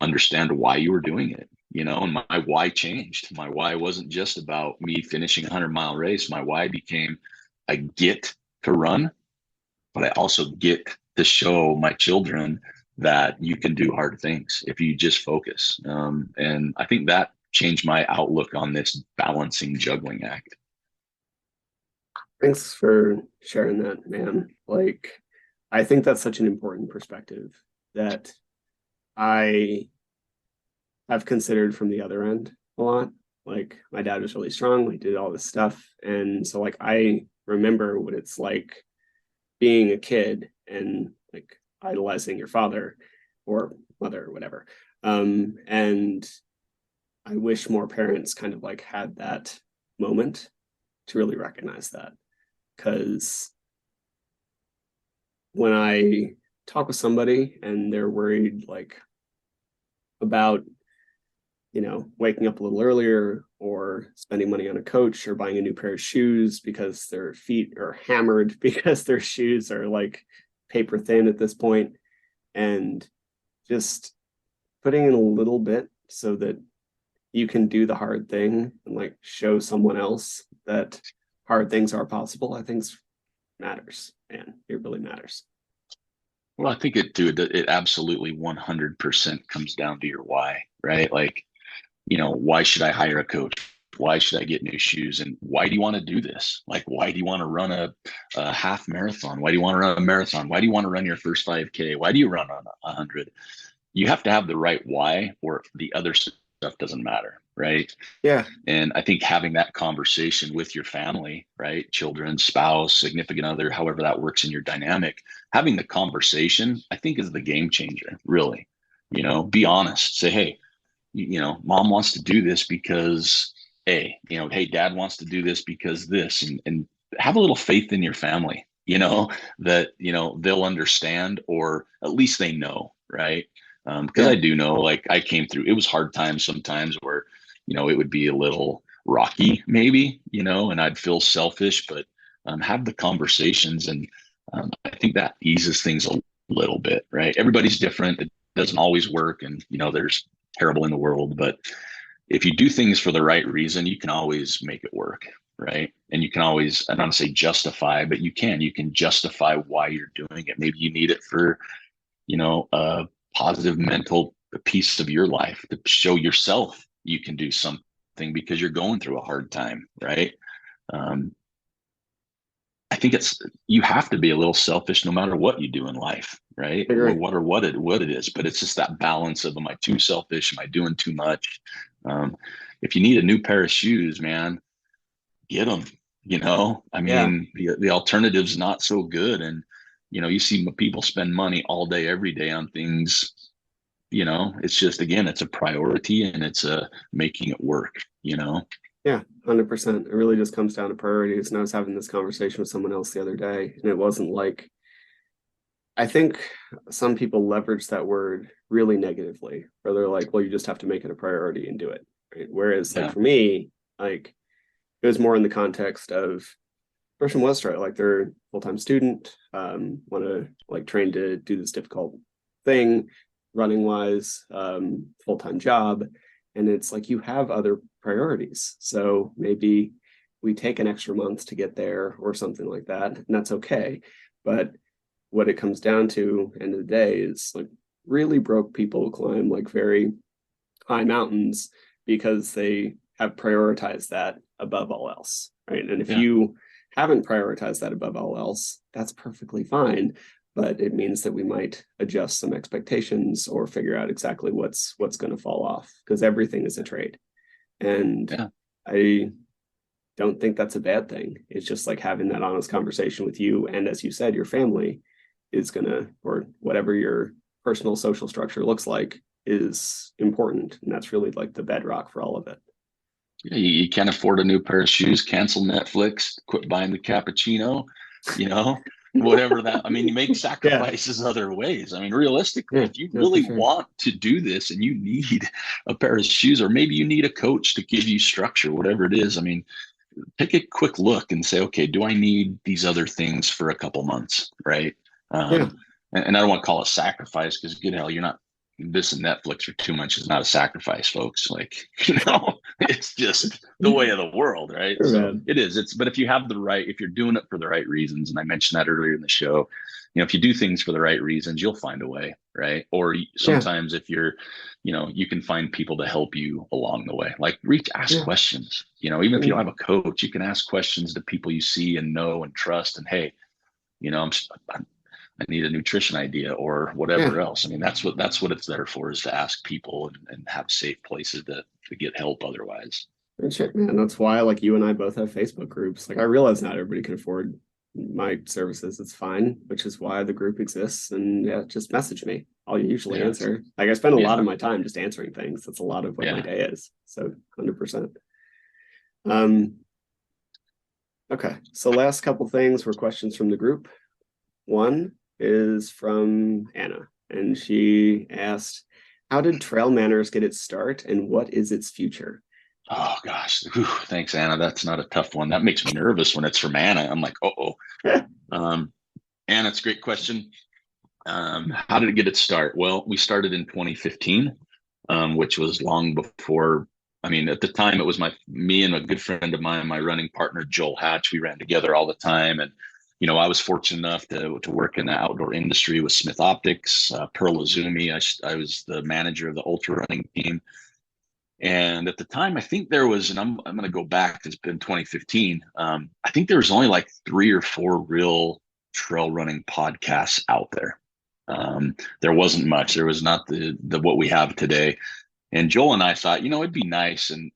understand why you were doing it, and my why changed. My why wasn't just about me finishing a 100-mile race. My why became, I get to run, but I also get to show my children that you can do hard things if you just focus. And I think that changed my outlook on this balancing juggling act. Thanks for sharing that, man. Like, I think that's such an important perspective that I have considered from the other end a lot. Like, my dad was really strong, we did all this stuff. And so, like, I remember what it's like being a kid and like idolizing your father or mother or whatever. And I wish more parents kind of like had that moment to really recognize that. Because when I talk with somebody and they're worried like about waking up a little earlier or spending money on a coach or buying a new pair of shoes because their feet are hammered because their shoes are like paper thin at this point, and just putting in a little bit so that you can do the hard thing and like show someone else that hard things are possible, I think matters, man. It really matters. Well, I think it absolutely 100% comes down to your why, right? Like, why should I hire a coach? Why should I get new shoes? And why do you want to do this? Like, why do you want to run a half marathon? Why do you want to run a marathon? Why do you want to run your first 5K? Why do you run on 100? You have to have the right why, or the other stuff doesn't matter, right? Yeah. And I think having that conversation with your family, right? Children, spouse, significant other, however that works in your dynamic, having the conversation, I think, is the game changer, really. Be honest. Say, hey, mom wants to do this because hey, dad wants to do this because this, and have a little faith in your family, that, they'll understand, or at least they know, right? Because Yeah. I do know, like, I came through, it was hard times sometimes where, it would be a little rocky maybe, and I'd feel selfish, but have the conversations. And I think that eases things a little bit, right? Everybody's different. It doesn't always work. And, there's terrible in the world, but if you do things for the right reason, you can always make it work, right? And you can always, I don't want to say justify, but you can justify why you're doing it. Maybe you need it for, a positive mental piece of your life to show yourself you can do something because you're going through a hard time, right? um, I think you have to be a little selfish no matter what you do in life, right? I Or agree. what it is. But it's just that balance of, am I too selfish? Am I doing too much? Um, if you need a new pair of shoes, man, get them. I Yeah. mean, the alternative's not so good. And you see people spend money all day, every day on things. It's just, again, it's a priority, and it's a making it work. Yeah, 100%. It really just comes down to priorities. And I was having this conversation with someone else the other day, and it wasn't like I think some people leverage that word really negatively, where they're like, well, you just have to make it a priority and do it. Right? Whereas like Yeah. for me, like it was more in the context of person was trying like they're a full-time student, want to like train to do this difficult thing, running wise, full-time job. And it's like you have other priorities. So maybe we take an extra month to get there or something like that, and that's okay. But what it comes down to end of the day is like really broke people climb like very high mountains because they have prioritized that above all else, right? And if Yeah. you haven't prioritized that above all else, that's perfectly fine. But it means that we might adjust some expectations or figure out exactly what's going to fall off because everything is a trade. And Yeah. I don't think that's a bad thing. It's just like having that honest conversation with you. And as you said, your family is going to, or whatever your personal social structure looks like, is important. And that's really like the bedrock for all of it. Yeah, you can't afford a new pair of shoes, cancel Netflix, quit buying the cappuccino, you know, whatever that. I mean, you make Yeah. sacrifices other ways. I mean, realistically, Yeah. if you No, for really sure. want to do this and you need a pair of shoes, or maybe you need a coach to give you structure, whatever it is, I mean, take a quick look and say, okay, do I need these other things for a couple months? Right. Yeah. And I don't want to call it sacrifice because good hell, you're not this and Netflix for 2 months is not a sacrifice, folks. Like, it's just the way of the world, right? Sure, So man. it is. But if you have the right, if you're doing it for the right reasons, and I mentioned that earlier in the show, if you do things for the right reasons, you'll find a way, right? Or Yeah. sometimes if you're, you can find people to help you along the way. Like ask Yeah. questions. Even if you don't And have a coach, you can ask questions to people you see and know and trust. And hey, I need a nutrition idea or yeah. whatever else. I mean, that's what it's there for, is to ask people and have safe places to get help otherwise. And shit, man. That's why like you and I both have Facebook groups. Like I realize not everybody can afford my services. It's fine, which is why the group exists. And yeah, just message me. I'll usually Yeah. answer. Like I spend a lot Yeah. of my time just answering things. That's a lot of what my Yeah. day is. So 100%. Um, okay. So last couple things were questions from the group. One is from Anna, and she asked, how did Trail Manners get its start and what is its future? Oh gosh. Whew, thanks, Anna. That's not a tough one. That makes me nervous when it's from Anna. I'm like, oh. Um, Anna, it's a great question. How did it get its start? Well, we started in 2015, which was long before. I mean, at the time, it was me and a good friend of mine, my running partner Joel Hatch. We ran together all the time, and I was fortunate enough to work in the outdoor industry with Smith Optics, Pearl Izumi. I was the manager of the ultra running team, and at the time, I think there was, and I'm going to go back. It's been 2015. I think there was only like 3 or 4 real trail running podcasts out there. There wasn't much. There was not the what we have today. And Joel and I thought, it'd be nice. And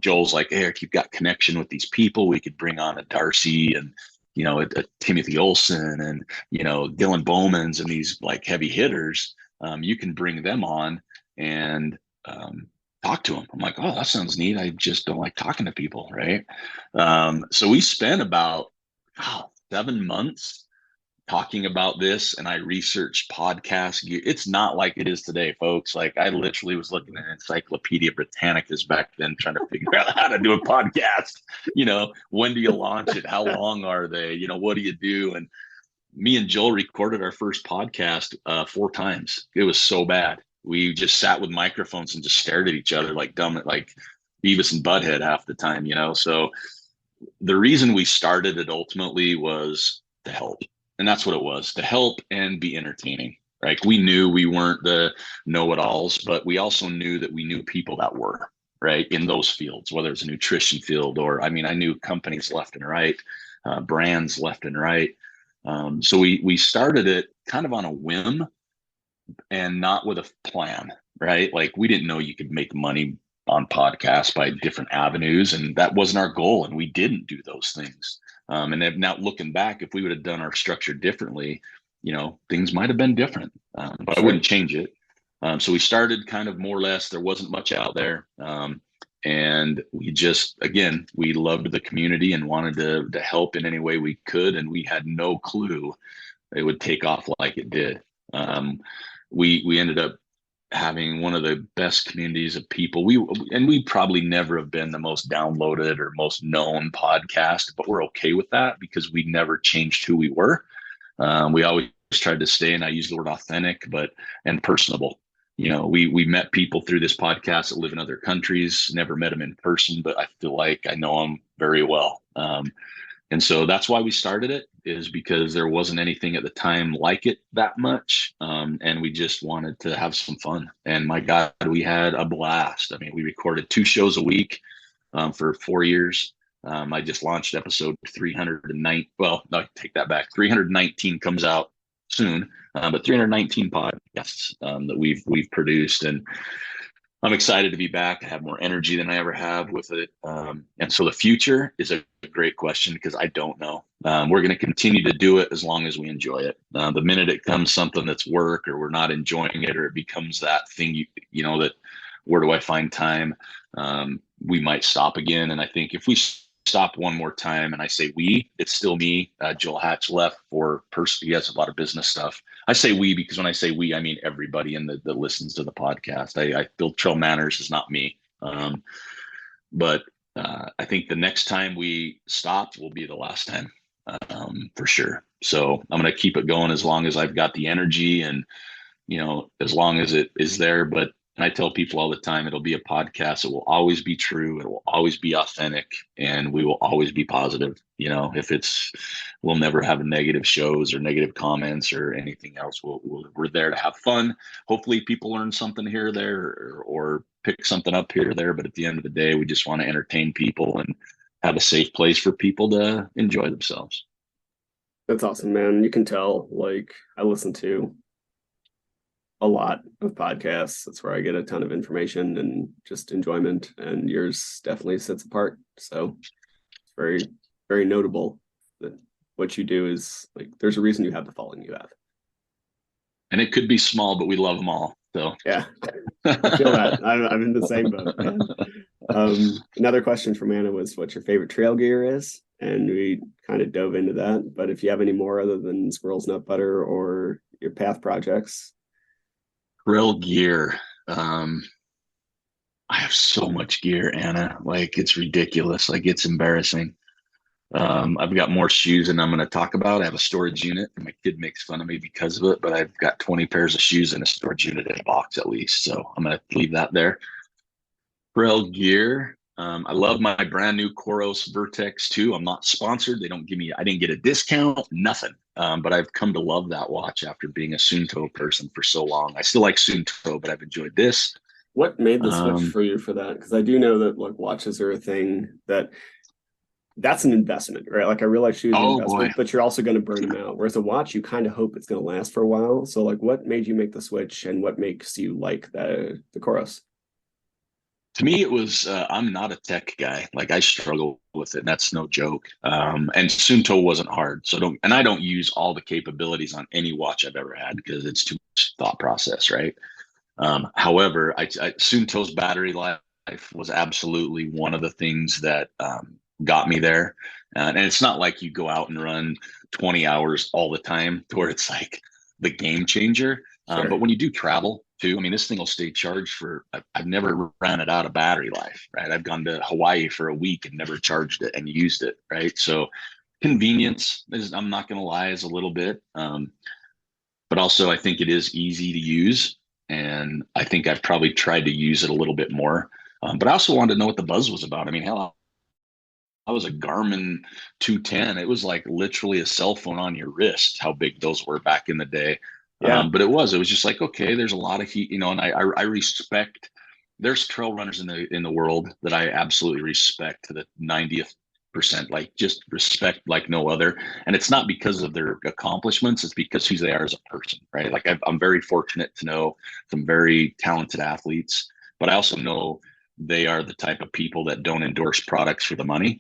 Joel's like, hey, Eric, you've got connection with these people. We could bring on a Darcy and a Timothy Olson and Dylan Bowman's and these like heavy hitters. You can bring them on and talk to them. I'm like, oh, that sounds neat. I just don't like talking to people, right? So we spent about 7 months talking about this, and I researched podcasts. It's not like it is today, folks. Like I literally was looking at Encyclopedia Britannicas back then, trying to figure out how to do a podcast. When do you launch it? How long are they? What do you do? And me and Joel recorded our first podcast 4 times. It was so bad. We just sat with microphones and just stared at each other like dumb, like Beavis and Butthead half the time. So the reason we started it ultimately was to help. And that's what it was, to help and be entertaining. Right. We knew we weren't the know-it-alls, but we also knew that we knew people that were right in those fields, whether it's a nutrition field or, I mean, I knew companies left and right, brands left and right. So we started it kind of on a whim and not with a plan, right? Like we didn't know you could make money on podcasts by different avenues, and that wasn't our goal, and we didn't do those things. And then now looking back, if we would have done our structure differently, things might have been different, but I Sure. wouldn't change it. So we started kind of more or less. There wasn't much out there. And we just, again, we loved the community and wanted to help in any way we could. And we had no clue it would take off like it did. Um, we ended up having one of the best communities of people. We probably never have been the most downloaded or most known podcast, but we're okay with that because we never changed who we were. We always tried to stay, and I use the word authentic, but and personable. We met people through this podcast that live in other countries. Never met them in person, but I feel like I know them very well. And so that's why we started it, is because there wasn't anything at the time like it that much. And we just wanted to have some fun. And my God, we had a blast. I mean, we recorded 2 shows a week for 4 years. I just launched episode 309. Well, no, take that back. 319 comes out soon, but 319 podcasts that we've produced, and I'm excited to be back. I have more energy than I ever have with it. And so the future is a great question because I don't know. We're going to continue to do it as long as we enjoy it. The minute it comes something that's work, or we're not enjoying it, or it becomes that thing, that where do I find time? We might stop again. And I think if we stop one more time, and I say it's still me. Joel Hatch left for he has a lot of business stuff. I say we because when I say we, I mean everybody that listens to the podcast. I feel Trail Manners is not me. But I think the next time we stop will be the last time, for sure. So I'm going to keep it going as long as I've got the energy, and as long as it is there. But I tell people all the time, it'll be a podcast. It will always be true. It will always be authentic, and we will always be positive. We'll never have negative shows or negative comments or anything else. We're there to have fun. Hopefully people learn something here or there, or pick something up here or there. But at the end of the day, we just want to entertain people and have a safe place for people to enjoy themselves. That's awesome, man. You can tell, like, I listen to a lot of podcasts. That's where I get a ton of information and just enjoyment, and yours definitely sits apart. So it's very, very notable that what you do is, like, there's a reason you have the following you have. And it could be small, but we love them all. So yeah, I feel that. I'm in the same boat, man. Another question from Anna was what your favorite trail gear is, and we kind of dove into that. But if you have any more other than squirrel's nut butter or your path projects. Trail gear. I have so much gear, Anna. Like, it's ridiculous. Like, it's embarrassing. I've got more shoes than I'm going to talk about. I have a storage unit. My kid makes fun of me because of it, but I've got 20 pairs of shoes in a storage unit in a box at least. So I'm going to leave that there. Trail gear. I love my brand new Coros Vertex 2. I'm not sponsored. I didn't get a discount, nothing. But I've come to love that watch after being a Suunto person for so long. I still like Suunto, but I've enjoyed this. What made the switch for you for that? Because I do know that, like, watches are a thing that's an investment, right? Like, I realize shoes are an investment, but you're also going to burn them out. Whereas a watch, you kind of hope it's going to last for a while. So, like, what made you make the switch, and what makes you like the Coros? To me, it was I'm not a tech guy. Like, I struggle with it, and that's no joke. And Suunto wasn't hard, I don't use all the capabilities on any watch I've ever had because it's too much thought process, right? However, Suunto's battery life was absolutely one of the things that got me there. And it's not like you go out and run 20 hours all the time to where it's like the game changer. Sure. But when you do travel too, I mean, this thing will stay charged I've never ran it out of battery life, right? I've gone to Hawaii for a week and never charged it and used it, right? So convenience I'm not going to lie, is a little bit. But also I think it is easy to use. And I think I've probably tried to use it a little bit more. But I also wanted to know what the buzz was about. I mean, hell, I was a Garmin 210. It was like literally a cell phone on your wrist, how big those were back in the day. Yeah. But it was just like, okay, there's a lot of heat, and I respect, there's trail runners in the world that I absolutely respect to the 90th percent, like just respect like no other. And it's not because of their accomplishments, it's because who they are as a person, right? Like, I'm very fortunate to know some very talented athletes, but I also know they are the type of people that don't endorse products for the money.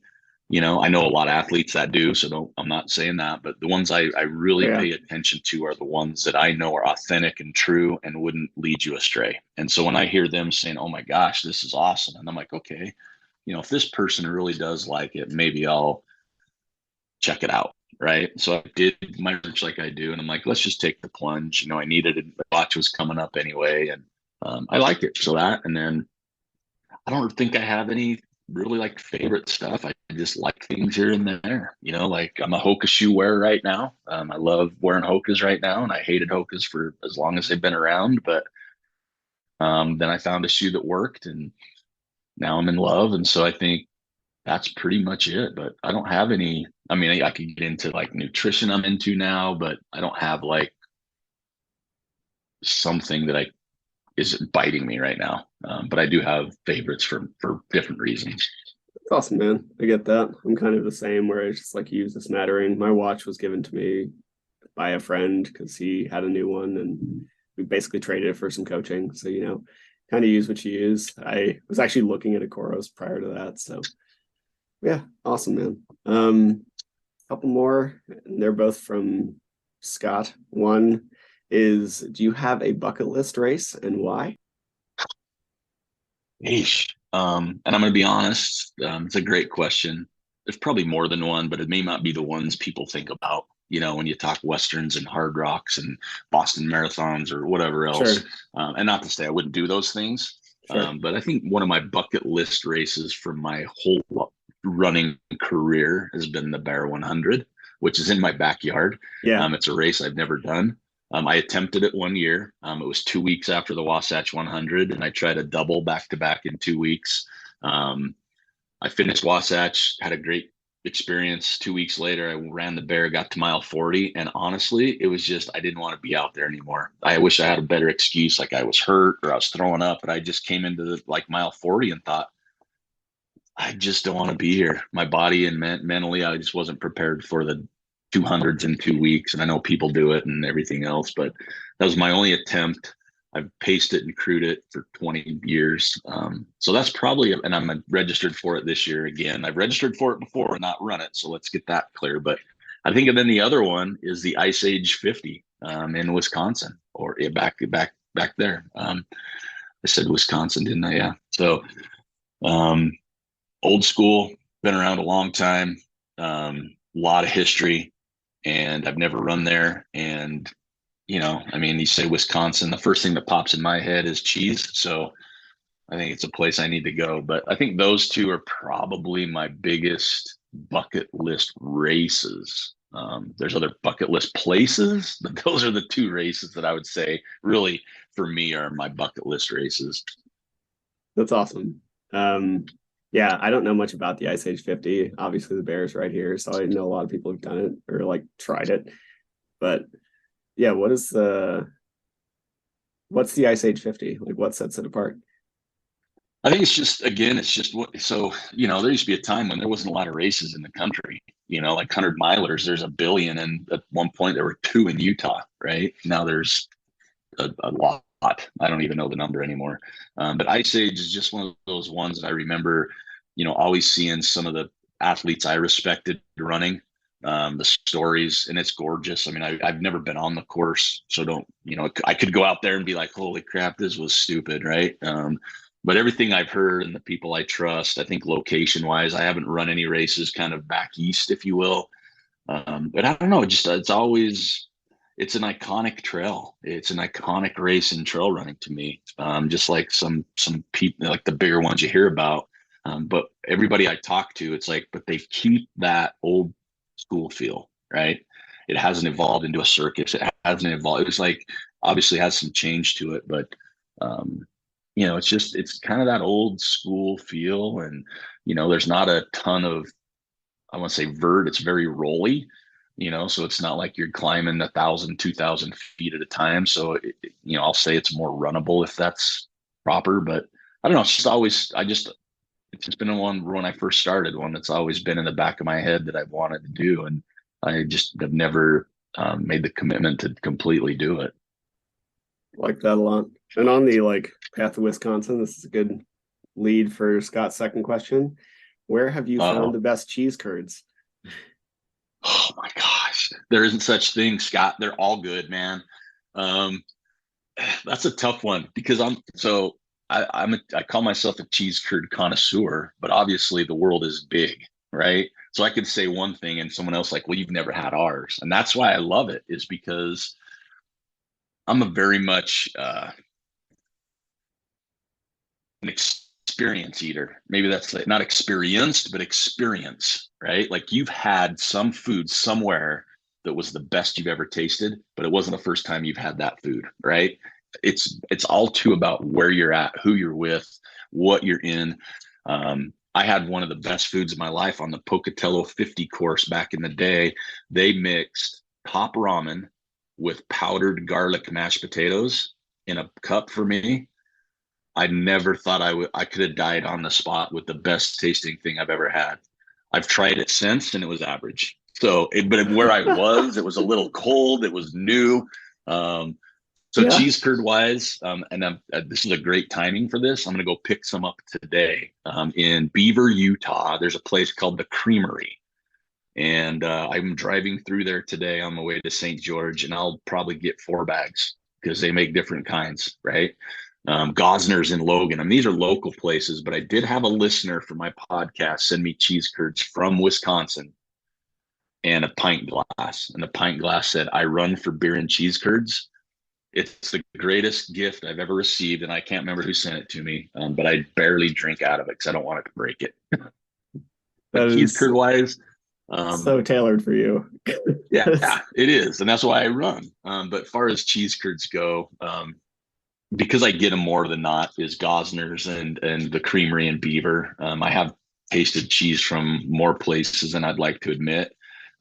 I know a lot of athletes that do, so I'm not saying that, but the ones I really pay attention to are the ones that I know are authentic and true and wouldn't lead you astray. And so when I hear them saying, oh my gosh, this is awesome, and I'm like, okay, if this person really does like it, maybe I'll check it out. right? So I did my research like I do, and I'm like, let's just take the plunge. I needed it. The watch was coming up anyway, and I liked it. So that, and then I don't think I have any really like favorite stuff. I just like things here and there. Like I'm a Hoka shoe wearer right now. I love wearing Hokas right now, and I hated Hokas for as long as they've been around. But then I found a shoe that worked, and now I'm in love. And so I think that's pretty much it. But I don't have any. I mean, I could get into like nutrition I'm into now, but I don't have like something that I is biting me right now. But I do have favorites for different reasons. It's awesome, man. I get that. I'm kind of the same where it's just like use the smattering. My watch was given to me by a friend because he had a new one and we basically traded it for some coaching. So, kind of use what you use. I was actually looking at a Koros prior to that. So yeah, awesome, man. Couple more. And they're both from Scott. One is, do you have a bucket list race and why? Yeesh. And I'm going to be honest. It's a great question. There's probably more than one, but it may not be the ones people think about. When you talk westerns and hard rocks and Boston marathons or whatever else. Sure, And not to say I wouldn't do those things, sure. but I think one of my bucket list races for my whole running career has been the Bear 100, which is in my backyard. Yeah. It's a race I've never done. I attempted it one year. It was 2 weeks after the Wasatch 100, and I tried a double back to back in 2 weeks. I finished Wasatch, had a great experience. 2 weeks later, I ran the Bear, got to mile 40, and honestly, it was just I didn't want to be out there anymore. I wish I had a better excuse, like I was hurt or I was throwing up, but I just came into like mile 40 and thought, I just don't want to be here. My body and mentally, I just wasn't prepared for the 200s in 2 weeks. And I know people do it and everything else, but that was my only attempt. I've paced it and crewed it for 20 years. So that's probably, and I'm registered for it this year again. I've registered for it before and not run it. So let's get that clear. But I think, and then the other one is the Ice Age 50 in Wisconsin, or yeah, back there. I said Wisconsin, didn't I? Yeah. So, um, old school, been around a long time, lot of history, and I've never run there. And I mean, you say Wisconsin, the first thing that pops in my head is cheese. So I think it's a place I need to go. But I think those two are probably my biggest bucket list races. There's other bucket list places, but those are the two races that I would say really for me are my bucket list races. That's awesome. Yeah, I don't know much about the Ice Age 50. Obviously, the Bears right here, so I know a lot of people have done it or like tried it. But yeah, what's the Ice Age 50? Like, what sets it apart? I think it's just again, it's just what so there used to be a time when there wasn't a lot of races in the country. Like 100 milers, there's a billion, and at one point there were two in Utah. Right now, there's a lot. I don't even know the number anymore. But Ice Age is just one of those ones that I remember, always seeing some of the athletes I respected running, the stories, and it's gorgeous. I mean, I've never been on the course, so don't, I could go out there and be like, holy crap, this was stupid, right? But everything I've heard and the people I trust, I think location wise, I haven't run any races kind of back east, if you will. But I don't know, just it's an iconic trail. It's an iconic race in trail running to me. Just like some people, like the bigger ones you hear about. But everybody I talk to, it's like, but they keep that old school feel, right? It hasn't evolved into a circus. It hasn't evolved. It was like obviously has some change to it, but it's kind of that old school feel, and there's not a ton of I want to say vert. It's very rolly, so it's not like you're climbing 1,000, 2,000 feet at a time. So, I'll say it's more runnable if that's proper, but I don't know. It's just always, it's just been one when I first started, one that's always been in the back of my head that I've wanted to do. And I just have never made the commitment to completely do it. Like that a lot. And on the like path to Wisconsin, this is a good lead for Scott's second question. Where have you found Uh-oh. the best cheese curds? Oh my gosh. There isn't such thing, Scott. They're all good, man. Um, that's a tough one because I call myself a cheese curd connoisseur, but obviously the world is big. right? So I could say one thing and someone else like, well, you've never had ours. And that's why I love it, is because I'm a very much an experience eater. Maybe that's like not experienced, but experience, right? Like you've had some food somewhere that was the best you've ever tasted, but it wasn't the first time you've had that food, right? It's all too about where you're at, who you're with, what you're in. I had one of the best foods of my life on the Pocatello 50 course back in the day. They mixed top ramen with powdered garlic mashed potatoes in a cup for me. I never thought I could have died on the spot with the best tasting thing I've ever had. I've tried it since and it was average. So, but where I was, it was a little cold. It was new. Um, so Yeah. cheese curd wise, and this is a great timing for this. I'm going to go pick some up today in Beaver, Utah. There's a place called the Creamery, and I'm driving through there today on my way to St. George, and I'll probably get 4 bags because they make different kinds, right? Gosner's in Logan. I mean, these are local places, but I did have a listener for my podcast send me cheese curds from Wisconsin and a pint glass. And the pint glass said, I run for beer and cheese curds. It's the greatest gift I've ever received. And I can't remember who sent it to me, but I barely drink out of it because I don't want it to break it. That But cheese is curd wise, so tailored for you. yeah, it is. And that's why I run. But as far as cheese curds go, because I get them more than not, is Gosner's and the Creamery and Beaver. I have tasted cheese from more places than I'd like to admit.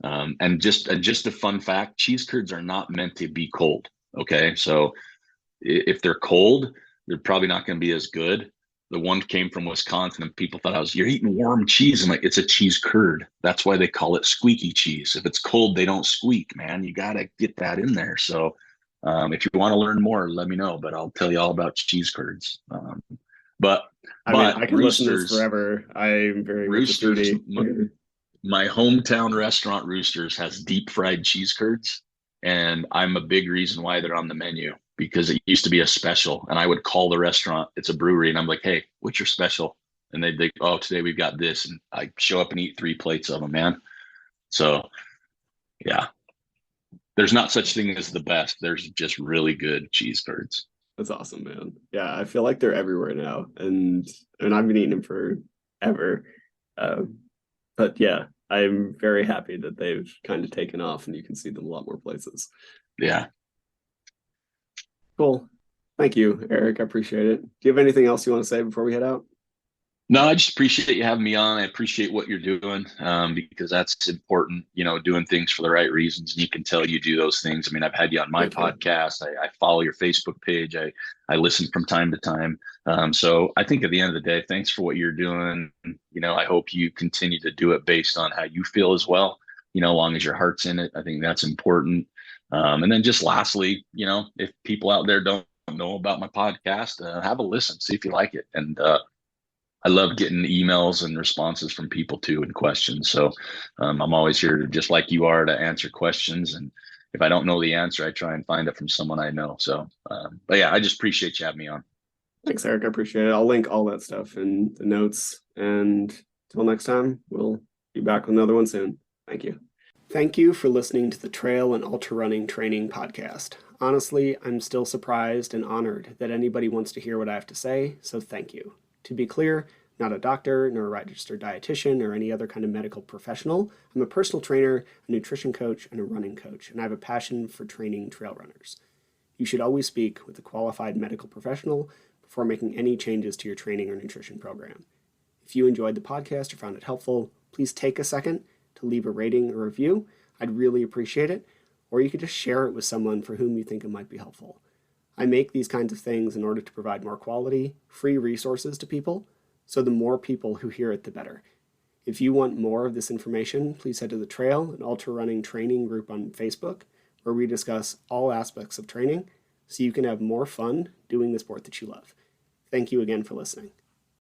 And just a fun fact: cheese curds are not meant to be cold. Okay, so if they're cold, they're probably not going to be as good. The one came from Wisconsin, and people thought you're eating warm cheese. I'm like, it's a cheese curd. That's why they call it squeaky cheese. If it's cold, they don't squeak, man. You got to get that in there. So if you want to learn more, let me know, but I'll tell you all about cheese curds. But I mean, I could listen to this Roosters, forever. I'm very much a Roosters, foodie. my hometown restaurant Roosters has deep fried cheese curds, and I'm a big reason why they're on the menu because it used to be a special. And I would call the restaurant, it's a brewery, and I'm like, hey, what's your special? And they oh, today we've got this, and I show up and eat 3 plates of them, man. So yeah, there's not such thing as the best. There's just really good cheese curds. That's awesome, man. Yeah, I feel like they're everywhere now, and I've been eating them forever. Uh, but yeah, I'm very happy that they've kind of taken off, and you can see them a lot more places. Yeah. Cool. Thank you, Aric. I appreciate it. Do you have anything else you want to say before we head out? No, I just appreciate you having me on. I appreciate what you're doing because that's important, doing things for the right reasons. And you can tell you do those things. I mean, I've had you on my Thank you. podcast. I follow your Facebook page. I listen from time to time. So I think at the end of the day, thanks for what you're doing. I hope you continue to do it based on how you feel as well, as long as your heart's in it. I think that's important. And then just lastly, if people out there don't know about my podcast, have a listen, see if you like it. And, I love getting emails and responses from people too and questions. So I'm always here to, just like you are, to answer questions. And if I don't know the answer, I try and find it from someone I know. So, but yeah, I just appreciate you having me on. Thanks, Aric. I appreciate it. I'll link all that stuff in the notes. And until next time, we'll be back with another one soon. Thank you. Thank you for listening to the Trail and Ultra Running Training Podcast. Honestly, I'm still surprised and honored that anybody wants to hear what I have to say, so thank you. To be clear, not a doctor, nor a registered dietitian, or any other kind of medical professional. I'm a personal trainer, a nutrition coach, and a running coach, and I have a passion for training trail runners. You should always speak with a qualified medical professional before making any changes to your training or nutrition program. If you enjoyed the podcast or found it helpful, please take a second to leave a rating or review. I'd really appreciate it. Or you could just share it with someone for whom you think it might be helpful. I make these kinds of things in order to provide more quality, free resources to people, so the more people who hear it, the better. If you want more of this information, please head to the Trail and Ultra Running Training group on Facebook, where we discuss all aspects of training so you can have more fun doing the sport that you love. Thank you again for listening.